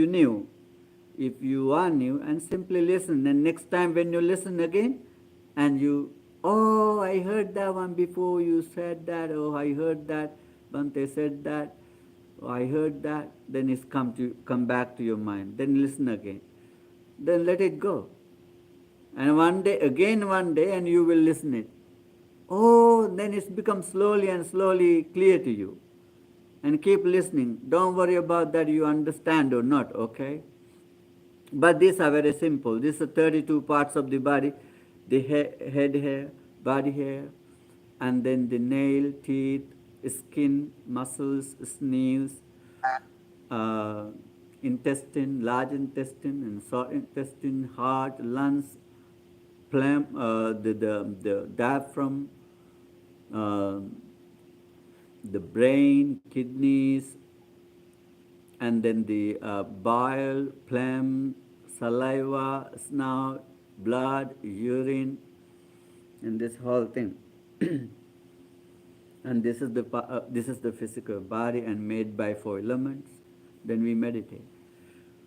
you are new, and simply listen, and next time when you listen again, and oh, I heard that one before, you said that, oh, I heard that, Bhante said that, oh, I heard that, then it's come back to your mind. Then listen again. Then let it go. And one day, and you will listen it. Oh, then it's become slowly and slowly clear to you. And keep listening. Don't worry about that you understand or not, okay? But these are very simple. These are 32 parts of the body. The head hair, body hair, and then the nail, teeth, skin, muscles, sinews, intestine, large intestine, and small intestine, heart, lungs, phlegm, the diaphragm, the brain, kidneys, and then the bile, phlegm, saliva, snout, blood, urine, and this whole thing. And this is the physical body, and made by 4 elements. Then we meditate.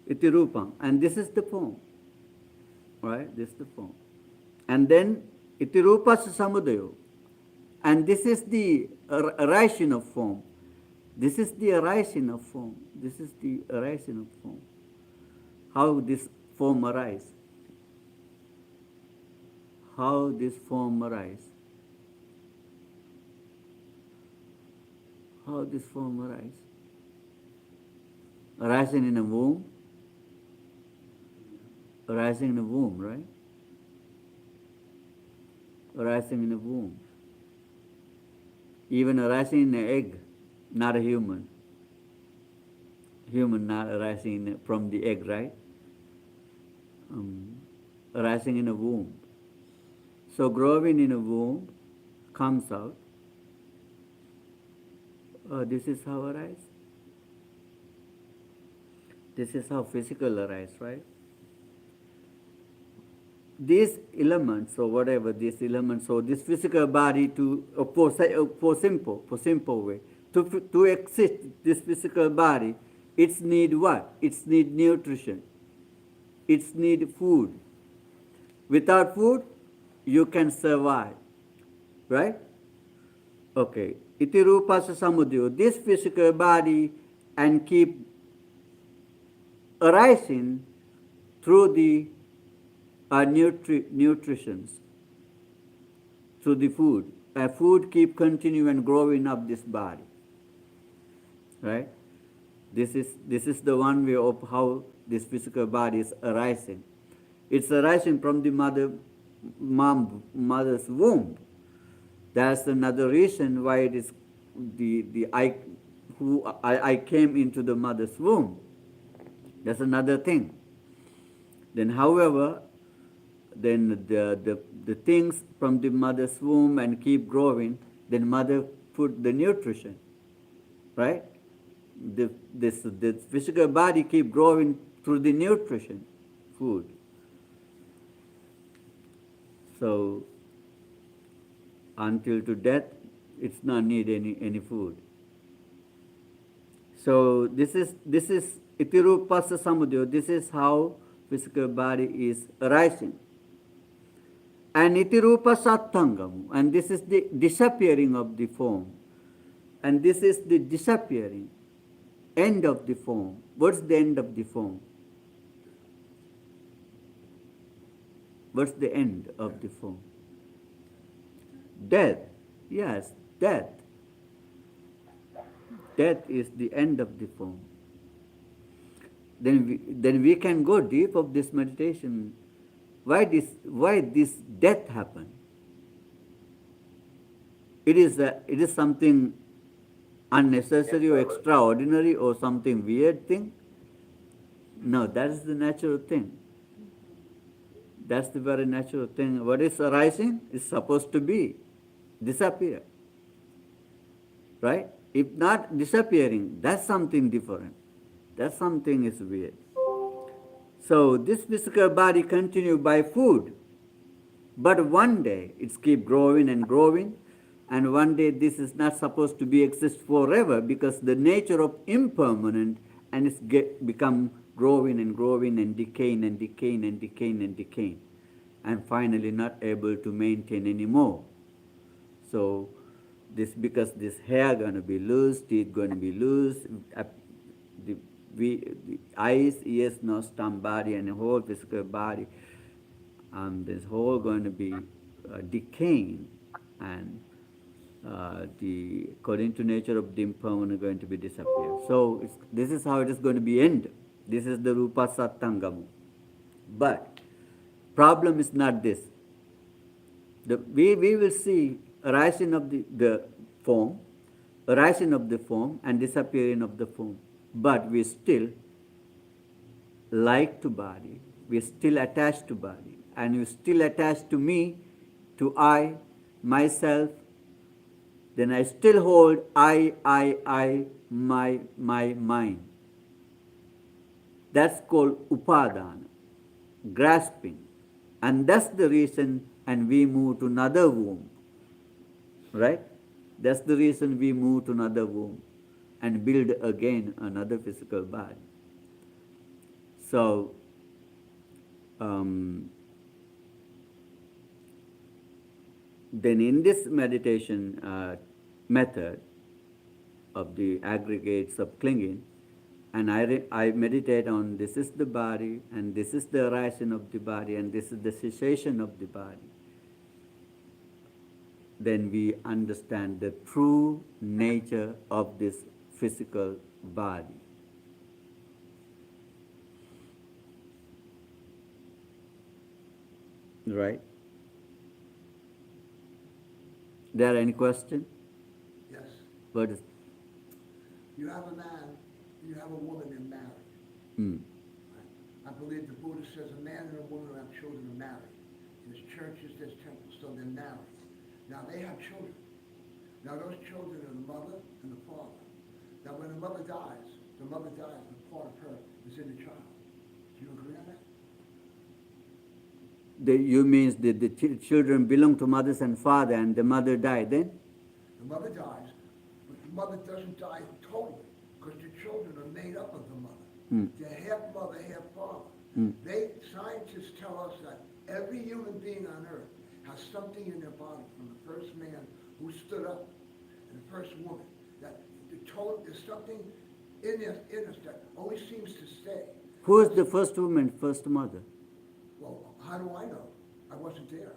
Iti rupam, and this is the form, right? This is the form. And then iti rupasa samudayo, and this is the arising of form. This is the arising of form. This is the arising of form. How this form arise? How this form arise? How this form arise? Arising in a womb? Arising in a womb, right? Arising in a womb. Even arising in an egg, not a human. Human not arising from the egg, right? Arising in a womb. So growing in a womb comes out. This is how arise. This is how physical arise, right? These elements, or whatever these elements, or this physical body, for simple way, to exist, this physical body, it's need what? It's need nutrition. It's need food. Without food, you can survive, right? Okay. Iti rupasa samudaya, this physical body, and keep arising through the nutritions, through the food. Food keep continue and growing up this body, right? This is the one way of how this physical body is arising. It's arising from the mother's womb. That's another reason why it is I came into the mother's womb. That's another thing. Then, however, then the things from the mother's womb and keep growing, then mother put the nutrition, right? This physical body keep growing through the nutrition, food. So until to death, it's not need any food. So this is itirupasa samudaya. This is how physical body is arising. And itirupasa tangam, and this is the disappearing of the form. And this is the disappearing, end of the form. What's the end of the form? What's the end of the form? Death. Yes, death. Death is the end of the form. Then we can go deep of this meditation. Why this death happen? It is something unnecessary or extraordinary or something weird thing? No, that is the natural thing. That's the very natural thing. What is arising is supposed to be disappear. Right? If not disappearing, that's something different. That something is weird. So this physical body continue by food, but one day it's keep growing and growing, and one day this is not supposed to be exist forever because the nature of impermanent and it's become growing and growing and decaying and decaying and decaying and decaying, and finally not able to maintain anymore. So this because this hair going to be loose, teeth going to be loose, the eyes, ears, nose, tongue, body, and the whole physical body, this whole going to be decaying, and the according to nature of the impermanent going to be disappear. So this is how it is going to be end. This is the rupa sattangamu. But problem is not this. We will see arising of the form, arising of the form and disappearing of the form. But we still like to body, we still attached to body, and you still attached to me, to I, myself, then I still hold I, my mind. That's called upadana, grasping. And that's the reason, and we move to another womb, right? That's the reason we move to another womb and build again another physical body. So, then in this meditation method of the aggregates of clinging, and I meditate on this is the body, and this is the arising of the body, and this is the cessation of the body, then we understand the true nature of this physical body. Right? There any question? Yes. What is? You have a man, you have a woman, they're married. Mm. I believe the Buddha says a man and a woman who have children are married. There's churches, there's temples, so they're married. Now they have children. Now those children are the mother and the father. Now when the mother dies, and part of her is in the child. Do you agree on that? You means that the children belong to mothers and father, and the mother died then? The mother dies, but the mother doesn't die totally, because the children are made up of the mother. Mm. They're half mother, half father. Mm. Scientists tell us that every human being on earth has something in their body, from the first man who stood up and the first woman, that there's something in us that always seems to stay. Who is the first woman, first mother? Well, how do I know? I wasn't there.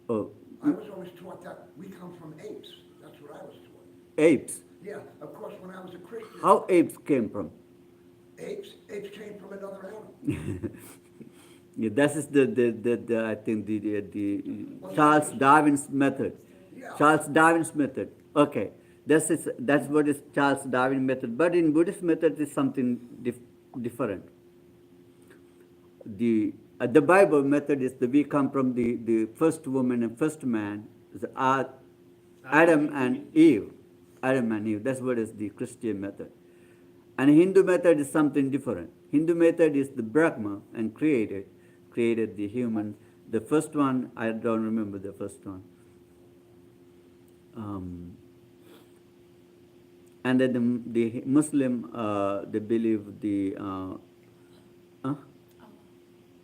Oh, I was always taught that we come from apes. That's what I was taught. apes. Yeah, of course, when I was a Christian. How apes came from? Apes came from another animal. Yeah, that is the I think the Charles Darwin's method. Yeah. Charles Darwin's method. Okay, that's what is Charles Darwin method. But in Buddhist method is something different. The Bible method is that we come from the first woman and first man, Adam and Eve. Adam and Eve. That's what is the Christian method. And Hindu method is something different. Hindu method is the Brahma and created the human. The first one, I don't remember the first one. And then the Muslim, they believe the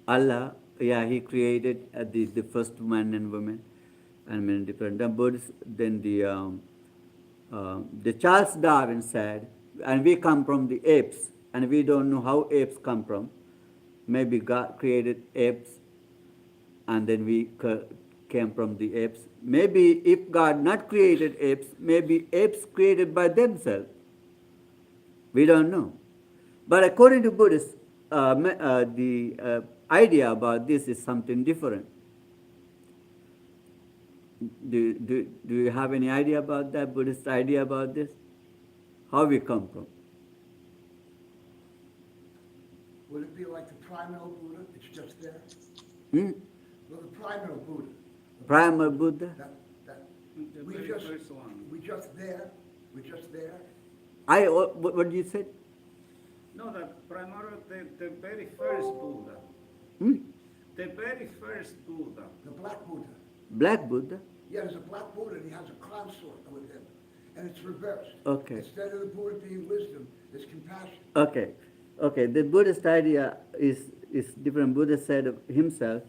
Allah, yeah, he created the first man and woman, and many different. The Buddhists, then the Charles Darwin said, and we come from the apes, and we don't know how apes come from. Maybe God created apes, and then we came from the apes. Maybe if God not created apes, maybe apes created by themselves. We don't know. But according to Buddhists, the idea about this is something different. Do you have any idea about that, Buddhist idea about this? How we come from? Would it be like the primal Buddha? It's just there? Hmm? Well, the primal Buddha. Primal Buddha? We're just there. What did you say? No, that primarily the very first Buddha. Hmm? The very first Buddha. The black Buddha. Black Buddha? Yeah, there's a black Buddha and he has a consort with him. And it's reversed. Okay. Instead of the Buddha being wisdom, it's compassion. Okay. Okay, the Buddhist idea is different. Buddha said of himself,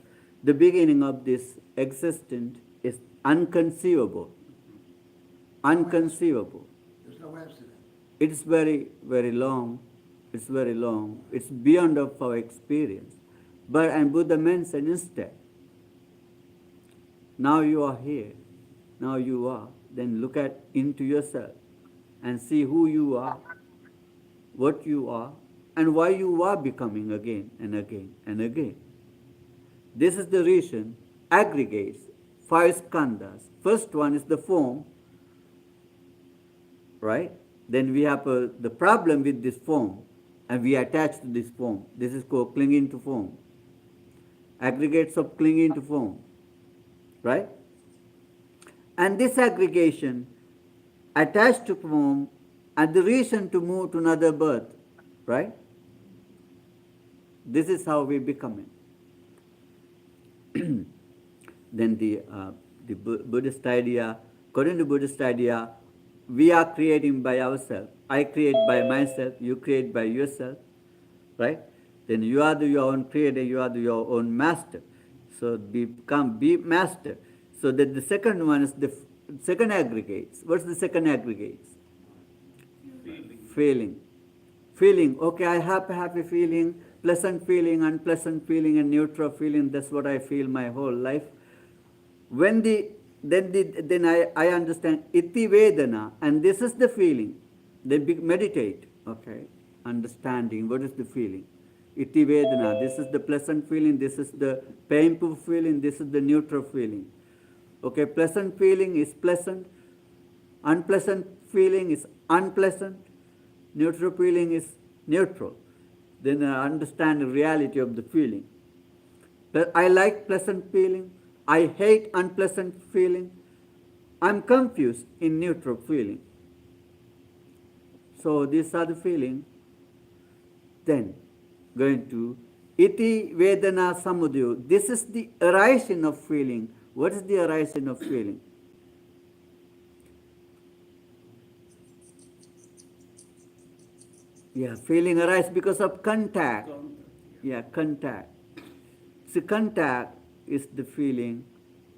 the beginning of this existence is unconceivable. Unconceivable. There's no answer to that. It's very, very long. It's very long. It's beyond of our experience. But, and Buddha mentioned instead, now you are here. Now you are. Then look at into yourself and see who you are, what you are, and why you are becoming again and again and again. This is the reason aggregates 5 skandhas. First one is the form, right? Then we have the problem with this form, and we attach to this form. This is called clinging to form. Aggregates of clinging to form, right? And this aggregation attached to form and the reason to move to another birth, right? This is how we become it. Then the Buddhist idea, according to Buddhist idea, we are creating by ourselves. I create by myself, you create by yourself, right? Then you are your own creator, you are your own master. So be master. So that the second one is the second aggregates. What's the second aggregates? Feeling. Feeling. Okay, I have a happy feeling, pleasant feeling, unpleasant feeling, and neutral feeling. That's what I feel my whole life. Then I understand iti vedana, and this is the feeling. Then meditate. Okay, understanding what is the feeling. Iti vedana. This is the pleasant feeling. This is the painful feeling. This is the neutral feeling. Okay, pleasant feeling is pleasant, unpleasant feeling is unpleasant, neutral feeling is neutral. Then I understand the reality of the feeling. But I like pleasant feeling, I hate unpleasant feeling, I'm confused in neutral feeling. So these are the feeling. Then going to iti vedana samudayo. This is the arising of feeling. What is the arising of feeling? Yeah, feeling arises because of contact. Yeah, contact. See, contact is the feeling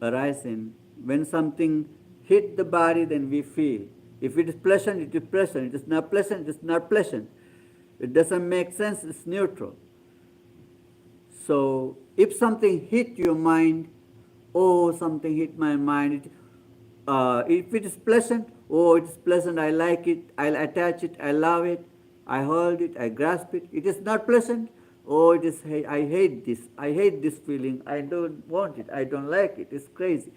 arising. When something hit the body, then we feel. If it is pleasant, it is pleasant. It is not pleasant, it is not pleasant. It doesn't make sense, it's neutral. So, if something hit your mind, oh, something hit my mind. If it is pleasant, oh, it is pleasant, I like it, I'll attach it, I love it, I hold it, I grasp it. It is not pleasant, oh, it is, I hate this feeling, I don't want it, I don't like it, it's crazy.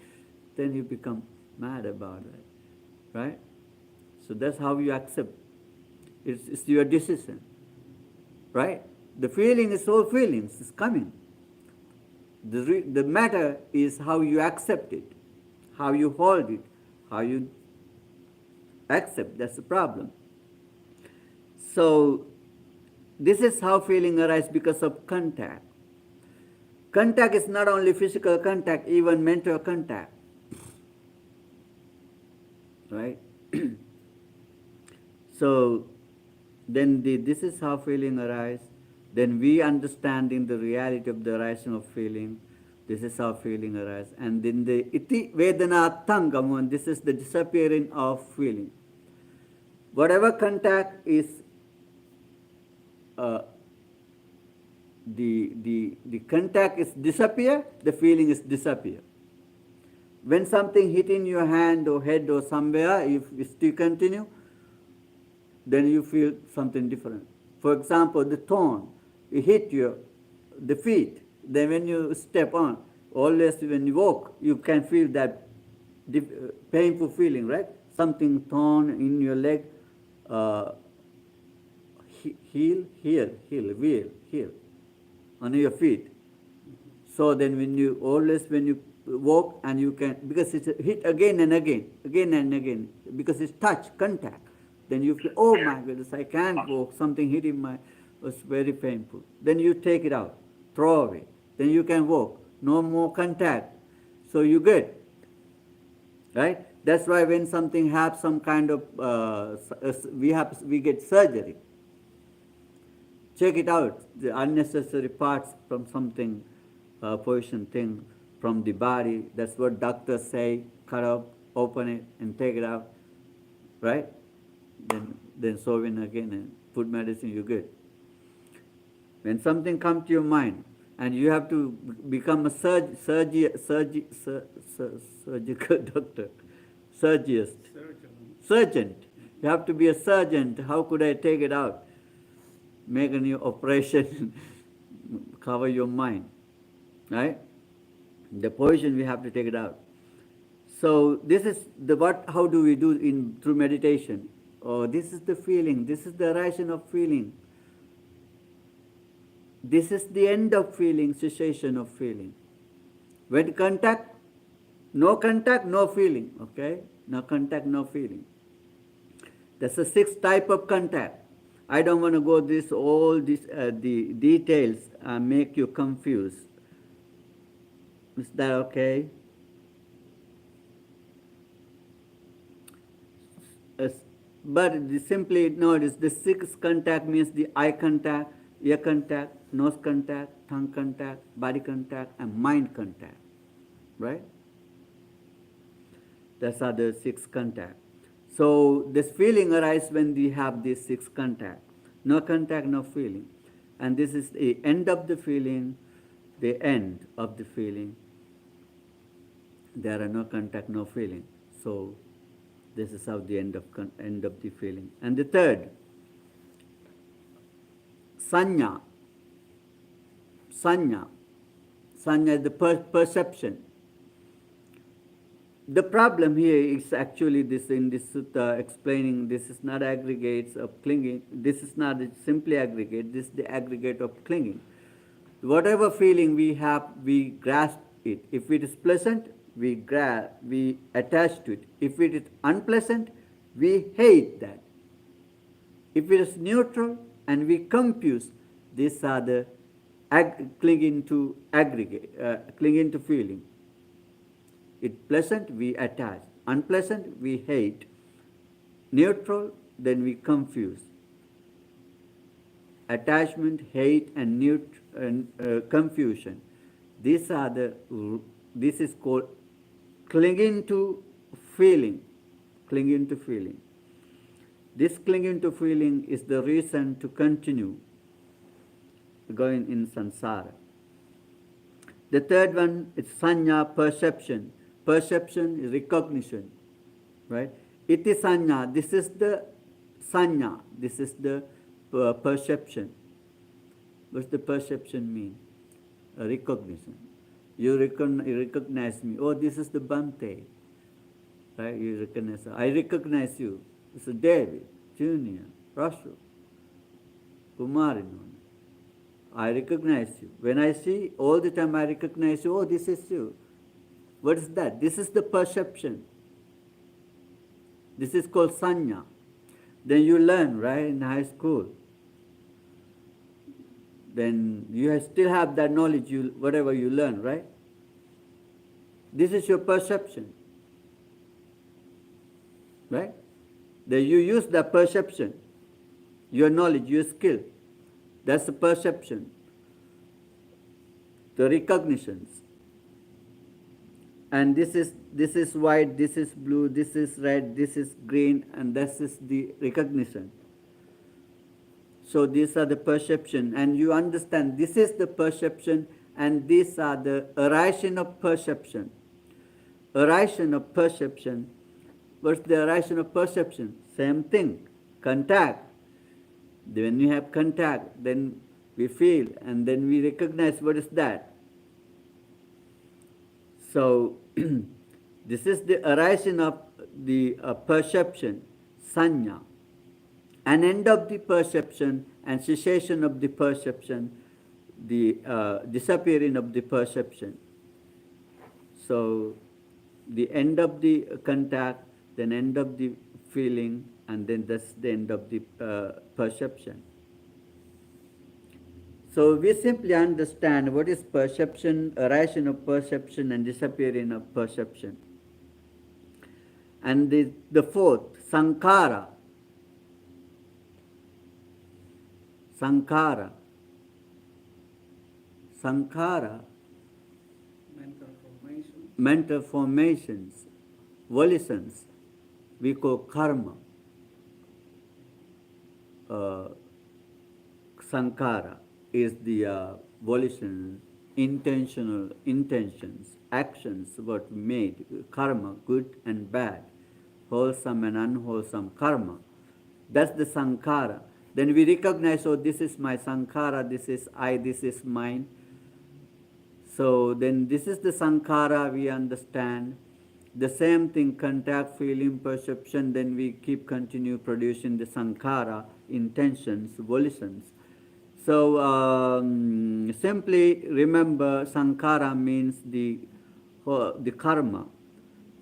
Then you become mad about it, right? So that's how you accept. It's your decision, right? The feeling is all feelings, it's coming. The matter is how you accept it, how you hold it, how you accept. That's the problem. So this is how feeling arises because of contact. Contact is not only physical contact, even mental contact. Right? So then this is how feeling arises. Then we understanding the reality of the arising of feeling. This is how feeling arises. And then the iti vedana tangam, this is the disappearing of feeling. Whatever contact is, the contact is disappear, the feeling is disappear. When something hit in your hand or head or somewhere, if you still continue, then you feel something different. For example, the thorn, it hit the feet. Then when you step on, always when you walk, you can feel that painful feeling, right? Something thorn in your leg, heel, on your feet. So then when you walk and you can, because it's hit again and again, because it's touch, contact. Then you feel, oh my goodness, I can't walk, something hit in my it's very painful. Then you take it out, throw away. Then you can walk. No more contact. So you good. Right? That's why when something has some kind of, we get surgery. Check it out, the unnecessary parts from something, position thing from the body. That's what doctors say, cut up, open it and take it out. Right? Then sew in again and put medicine, you're good. When something comes to your mind and you have to become a surgical doctor, surgeon. You have to be a surgeon. How could I take it out? Make a new operation, cover your mind. Right? The poison, we have to take it out. So this is how do we do through meditation? Oh, this is the feeling, this is the arising of feeling. This is the end of feeling, cessation of feeling. When contact, no feeling, okay? No contact, no feeling. That's the sixth type of contact. I don't want to go the details make you confused. Is that okay? But simply notice the sixth contact means the eye contact, ear contact, nose contact, tongue contact, body contact, and mind contact. Right? That's how the six contact. So this feeling arises when we have these six contact. No contact, no feeling. And this is the end of the feeling, the end of the feeling. There are no contact, no feeling. So this is how the end of the feeling. And the third, sanya. Sanya is the perception. The problem here is actually this in this sutta explaining this is not aggregates of clinging. This is not simply aggregate. This is the aggregate of clinging. Whatever feeling we have, we grasp it. If it is pleasant, we attach to it. If it is unpleasant, we hate that. If it is neutral and we confuse, these are the clinging to feeling. It's pleasant, we attach. Unpleasant, we hate. Neutral, then we confuse. Attachment, hate, and confusion. This is called clinging to feeling. Clinging to feeling. This clinging to feeling is the reason to continue going in samsara. The third one is sanya, perception. Perception is recognition, right? Iti sanya, this is the sanya, this is the perception. What's the perception mean? Recognition. You recognize me. Oh, this is the Bhante. Right? You recognize. I recognize you. It's a David, Junior, Russell, Kumarinon. I recognize you. When I see, all the time I recognize you. Oh, this is you. What is that? This is the perception. This is called sanya. Then you learn, right, in high school. Then you still have that knowledge, whatever you learn, right? This is your perception. Right? Then you use that perception, your knowledge, your skill. That's the perception. The recognitions. And this is white, this is blue, this is red, this is green, and this is the recognition. So these are the perception, and you understand this is the perception, and these are the arising of perception. Arising of perception. What's the arising of perception? Same thing, contact. When you have contact, then we feel, and then we recognize what is that. So this is the arising of the perception, sanya. An end of the perception and cessation of the perception, the disappearing of the perception. So the end of the contact, then end of the feeling, and then that's the end of the perception. So we simply understand what is perception, arising of perception and disappearing of perception. And the fourth, sankhara. Sankhara. Sankhara, Mental formation. mental formations, volitions, we call karma. Sankhara is the volition, intentional intentions, actions what we made, karma, good and bad, wholesome and unwholesome karma. That's the sankhara. Then we recognize, oh, this is my sankhara, this is I, this is mine. So then this is the sankhara we understand. The same thing, contact, feeling, perception, then we continue producing the sankhara, intentions, volitions. So simply remember, sankhara means the karma.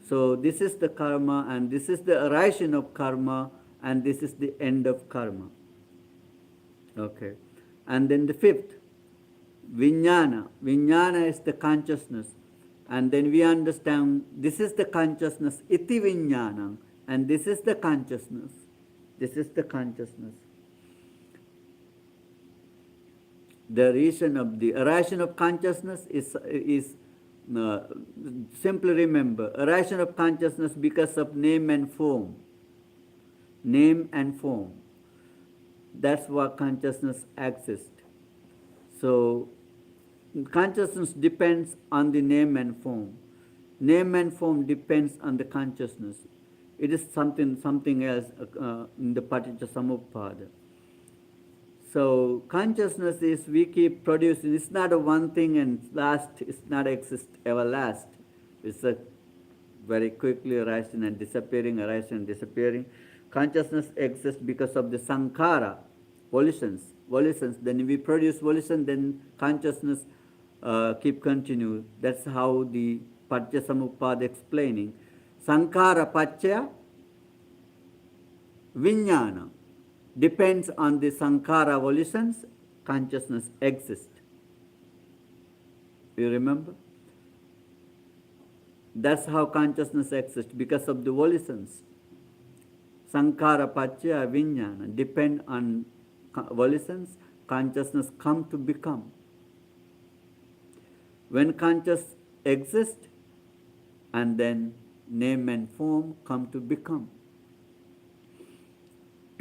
So this is the karma, and this is the arising of karma, and this is the end of karma. Okay. And then the fifth, vijnana. Vijnana is the consciousness. And then we understand this is the consciousness, iti vijnanam, and this is the consciousness. This is the consciousness. The reason of the arising of consciousness is simply remember, arising of consciousness because of name and form. Name and form. That's what consciousness exists. So consciousness depends on the name and form. Name and form depends on the consciousness. It is something else in the paticca samuppada. So consciousness is we keep producing. It's not a one thing and last. It's not exist ever last. It's a very quickly arising and disappearing, arising and disappearing. Consciousness exists because of the sankhara, volitions. Then we produce volition, then consciousness keep continue. That's how the paticca samuppada explaining. Sankhara paccaya vijnana. Depends on the sankhara volitions, consciousness exists. You remember? That's how consciousness exists, because of the volitions. Sankhara paccaya vijnana. Depend on volitions, consciousness come to become. When consciousness exists, and then name and form come to become.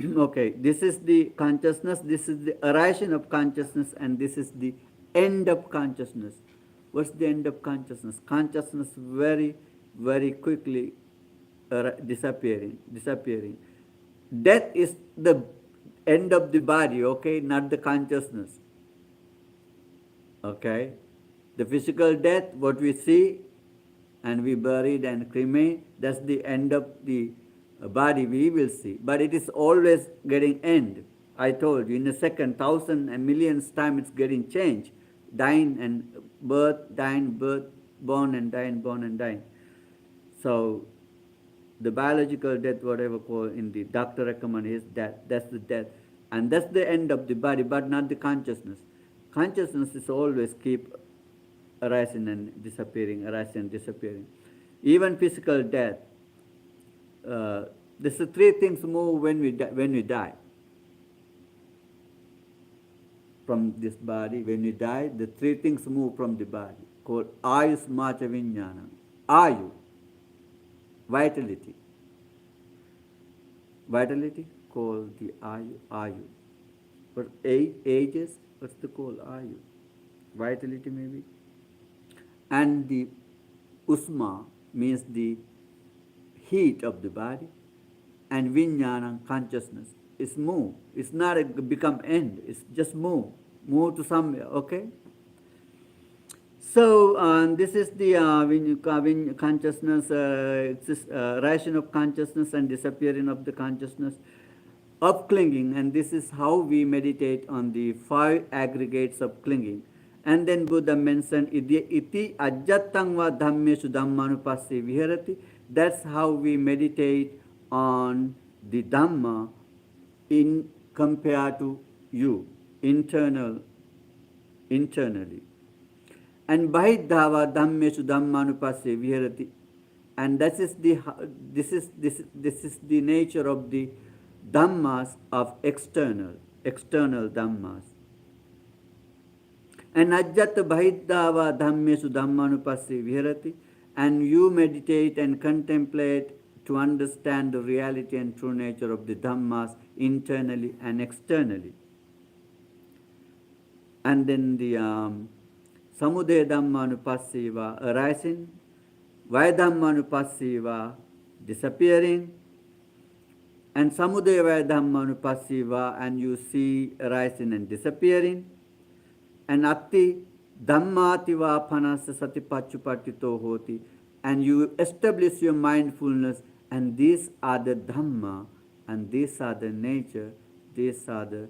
Okay, this is the consciousness, this is the arising of consciousness, and this is the end of consciousness. What's the end of consciousness? Consciousness very, very quickly disappearing. Death is the end of the body, okay, not the consciousness. Okay, the physical death, what we see, and we buried and cremate, that's the end of the body we will see. But it is always getting end. I told you, in a second, 1,000 and millions time it's getting changed. Dying and birth, dying, birth, born and dying, born and dying. So the biological death, whatever called in the doctor recommend is death. That's the death. And that's the end of the body, but not the consciousness. Consciousness is always keep arising and disappearing, arising and disappearing. Even physical death. There's three things move when we die. From this body, when we die, the three things move from the body, called ayus macha vijnana. Ayu, vitality. Vitality, called the ayu. But ages, what's the called ayu? Vitality maybe. And the usma means the heat of the body, and vijnana, consciousness, is move. It's not a become end, it's just move to somewhere, okay? So this is the consciousness, ration of consciousness and disappearing of the consciousness, of clinging, and this is how we meditate on the 5 aggregates of clinging. And then Buddha mentioned, iti ajjattang va dhammeshu dhammanupassye viharati. That's how we meditate on the Dhamma in compared to you, internal internally. And Bahidhava Dhammesu Dhammanupasse Viharati. And this is the nature of the Dhammas of external Dhammas. And Ajjata Bahidhava Dhammesu Dhammanupasse Viharati. And you meditate and contemplate to understand the reality and true nature of the Dhammas internally and externally. And then the Samudaya Dhammanupasseva arising, Vaya Dhammanupasseva disappearing, and Samudaya Vaya Dhammanupasseva, and you see arising and disappearing, and Atti Dhammativa Panasa Satipachupatito Hoti, and you establish your mindfulness, and these are the Dhamma, and these are the nature, these are the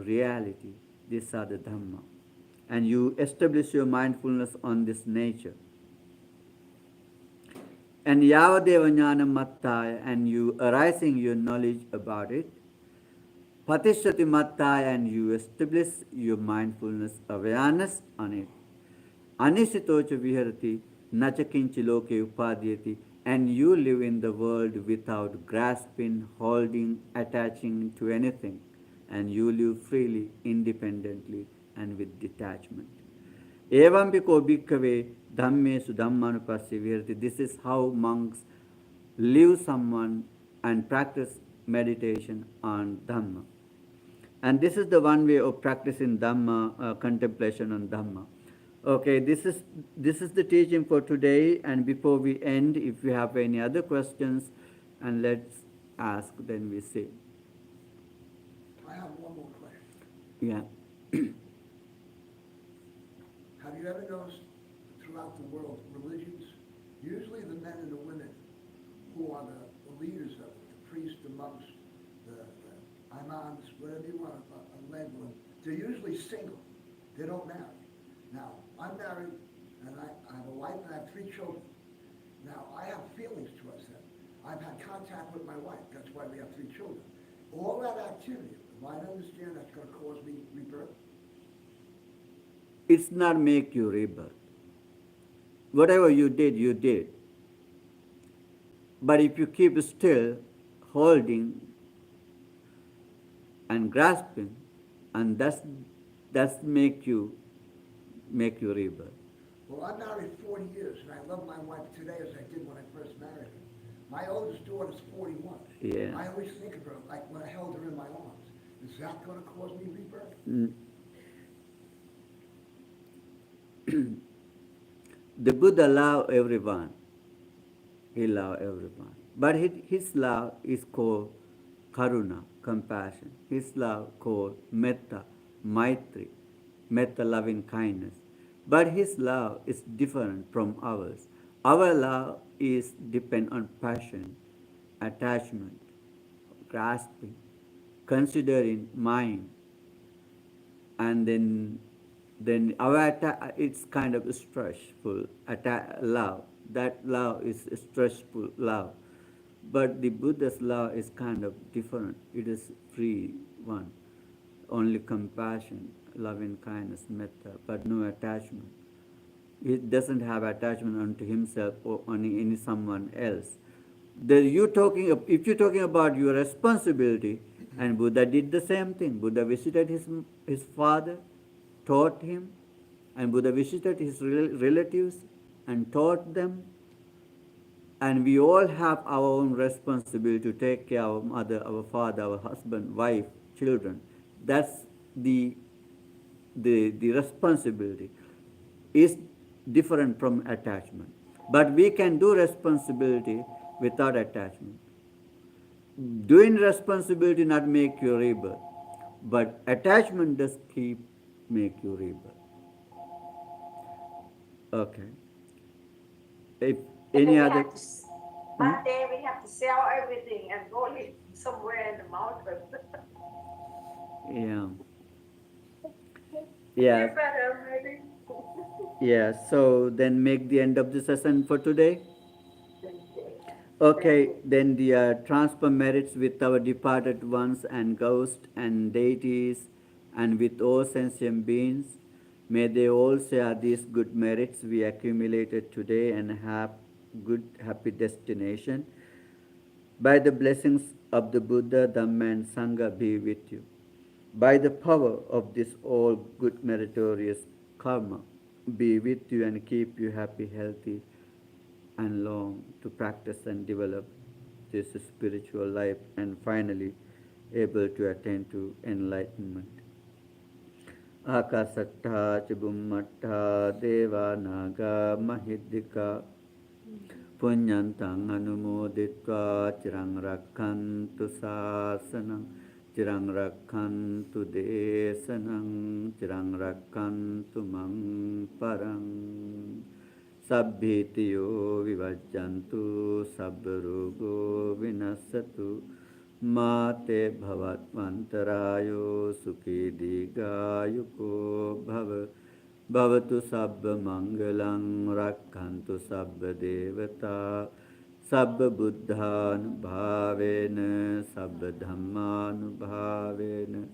reality, these are the Dhamma. And you establish your mindfulness on this nature. And Yavadeva Jnana Mattaya, and you arising your knowledge about it. Patishati Mattaya, and you establish your mindfulness, awareness on it. Anisitocha Viharati, Nachakinchi Loke Upadhyati, and you live in the world without grasping, holding, attaching to anything. And you live freely, independently, and with detachment. Evampiko bhikkhave dhammesu dhammanupasse viharati. This is how monks live someone and practice meditation on Dhamma. And this is the one way of practicing Dhamma, contemplation on Dhamma. Okay, this is the teaching for today. And before we end, if you have any other questions, and let's ask, then we see. I have one more question. Yeah. Have you ever noticed throughout the world, religions, usually the men and the women who are the leaders of it, the priests, the monks, the imams, whatever you want to label them, they're usually single. They don't marry. Now, I'm married, and I have a wife, and I have 3 children. Now, I have feelings towards them. I've had contact with my wife. That's why we have 3 children. All that activity, if I understand that's going to cause me rebirth. It's not make you rebirth. Whatever you did, you did. But if you keep still, holding and grasping, and that's make you rebirth. Well, I'm married 40 years, and I love my wife today as I did when I first married her. My oldest daughter's 41. Yeah. I always think of her like when I held her in my arms. Is that going to cause me rebirth? The Buddha loved everyone. He loved everyone. But his love is called karuna, compassion. His love called metta, maitri, metta, loving kindness. But his love is different from ours. Our love is depend on passion, attachment, grasping, considering mind, and then our it's kind of stressful love. That love is a stressful love. But the Buddha's love is kind of different. It is free one. Only compassion, loving kindness, metta, but no attachment. He doesn't have attachment unto himself or on any someone else. If you're talking about your responsibility, and Buddha did the same thing. Buddha visited his father, taught him, and Buddha visited his relatives and taught them. And we all have our own responsibility to take care of our mother, our father, our husband, wife, children. That's the responsibility. Is different from attachment. But we can do responsibility without attachment. Doing responsibility not make you rebirth, but attachment does make you rebirth. Okay. If any other. One day we have to sell everything and go live somewhere in the mountains. Yeah. Yeah. You better maybe. Yeah. So then make the end of the session for today. Okay, then the transfer merits with our departed ones and ghosts and deities and with all sentient beings May they all share these good merits we accumulated today and have good, happy destination. By the blessings of the Buddha, Dhamma, and Sangha be with you. By the power of this all good meritorious karma, be with you and keep you happy, healthy, and long to practice and develop this spiritual life and finally able to attain to enlightenment. Akasatta Chibummatta Deva Naga Mahiddhika Punyantang Anumoditva Chirang Rakkantu Sasanang Chirang Rakkantu Desanang Chirang Rakkantu Mang Parang Sabbhitiyo Vivajjantu Sabbarugo Vinasatu Mate Bhavatmantarayo Sukhi Digayuko Bhava Bhavatu Sabba Mangalang Rakkantu Sabba Devata Sabba Buddhan Bhavena Sabba Dhamman Bhavena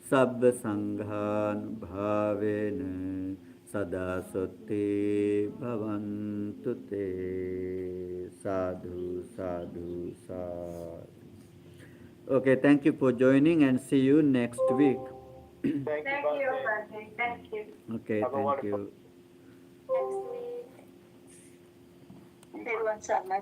Sabba Sanghan Bhavena Sada Sotte Bhavantu Te. Sadhu, sadhu, sadhu. Okay, thank you for joining and see you next week. Thank Thank you, Bhante. Thank you. Okay, Have a thank wonderful you. Next week. Everyone, Swami.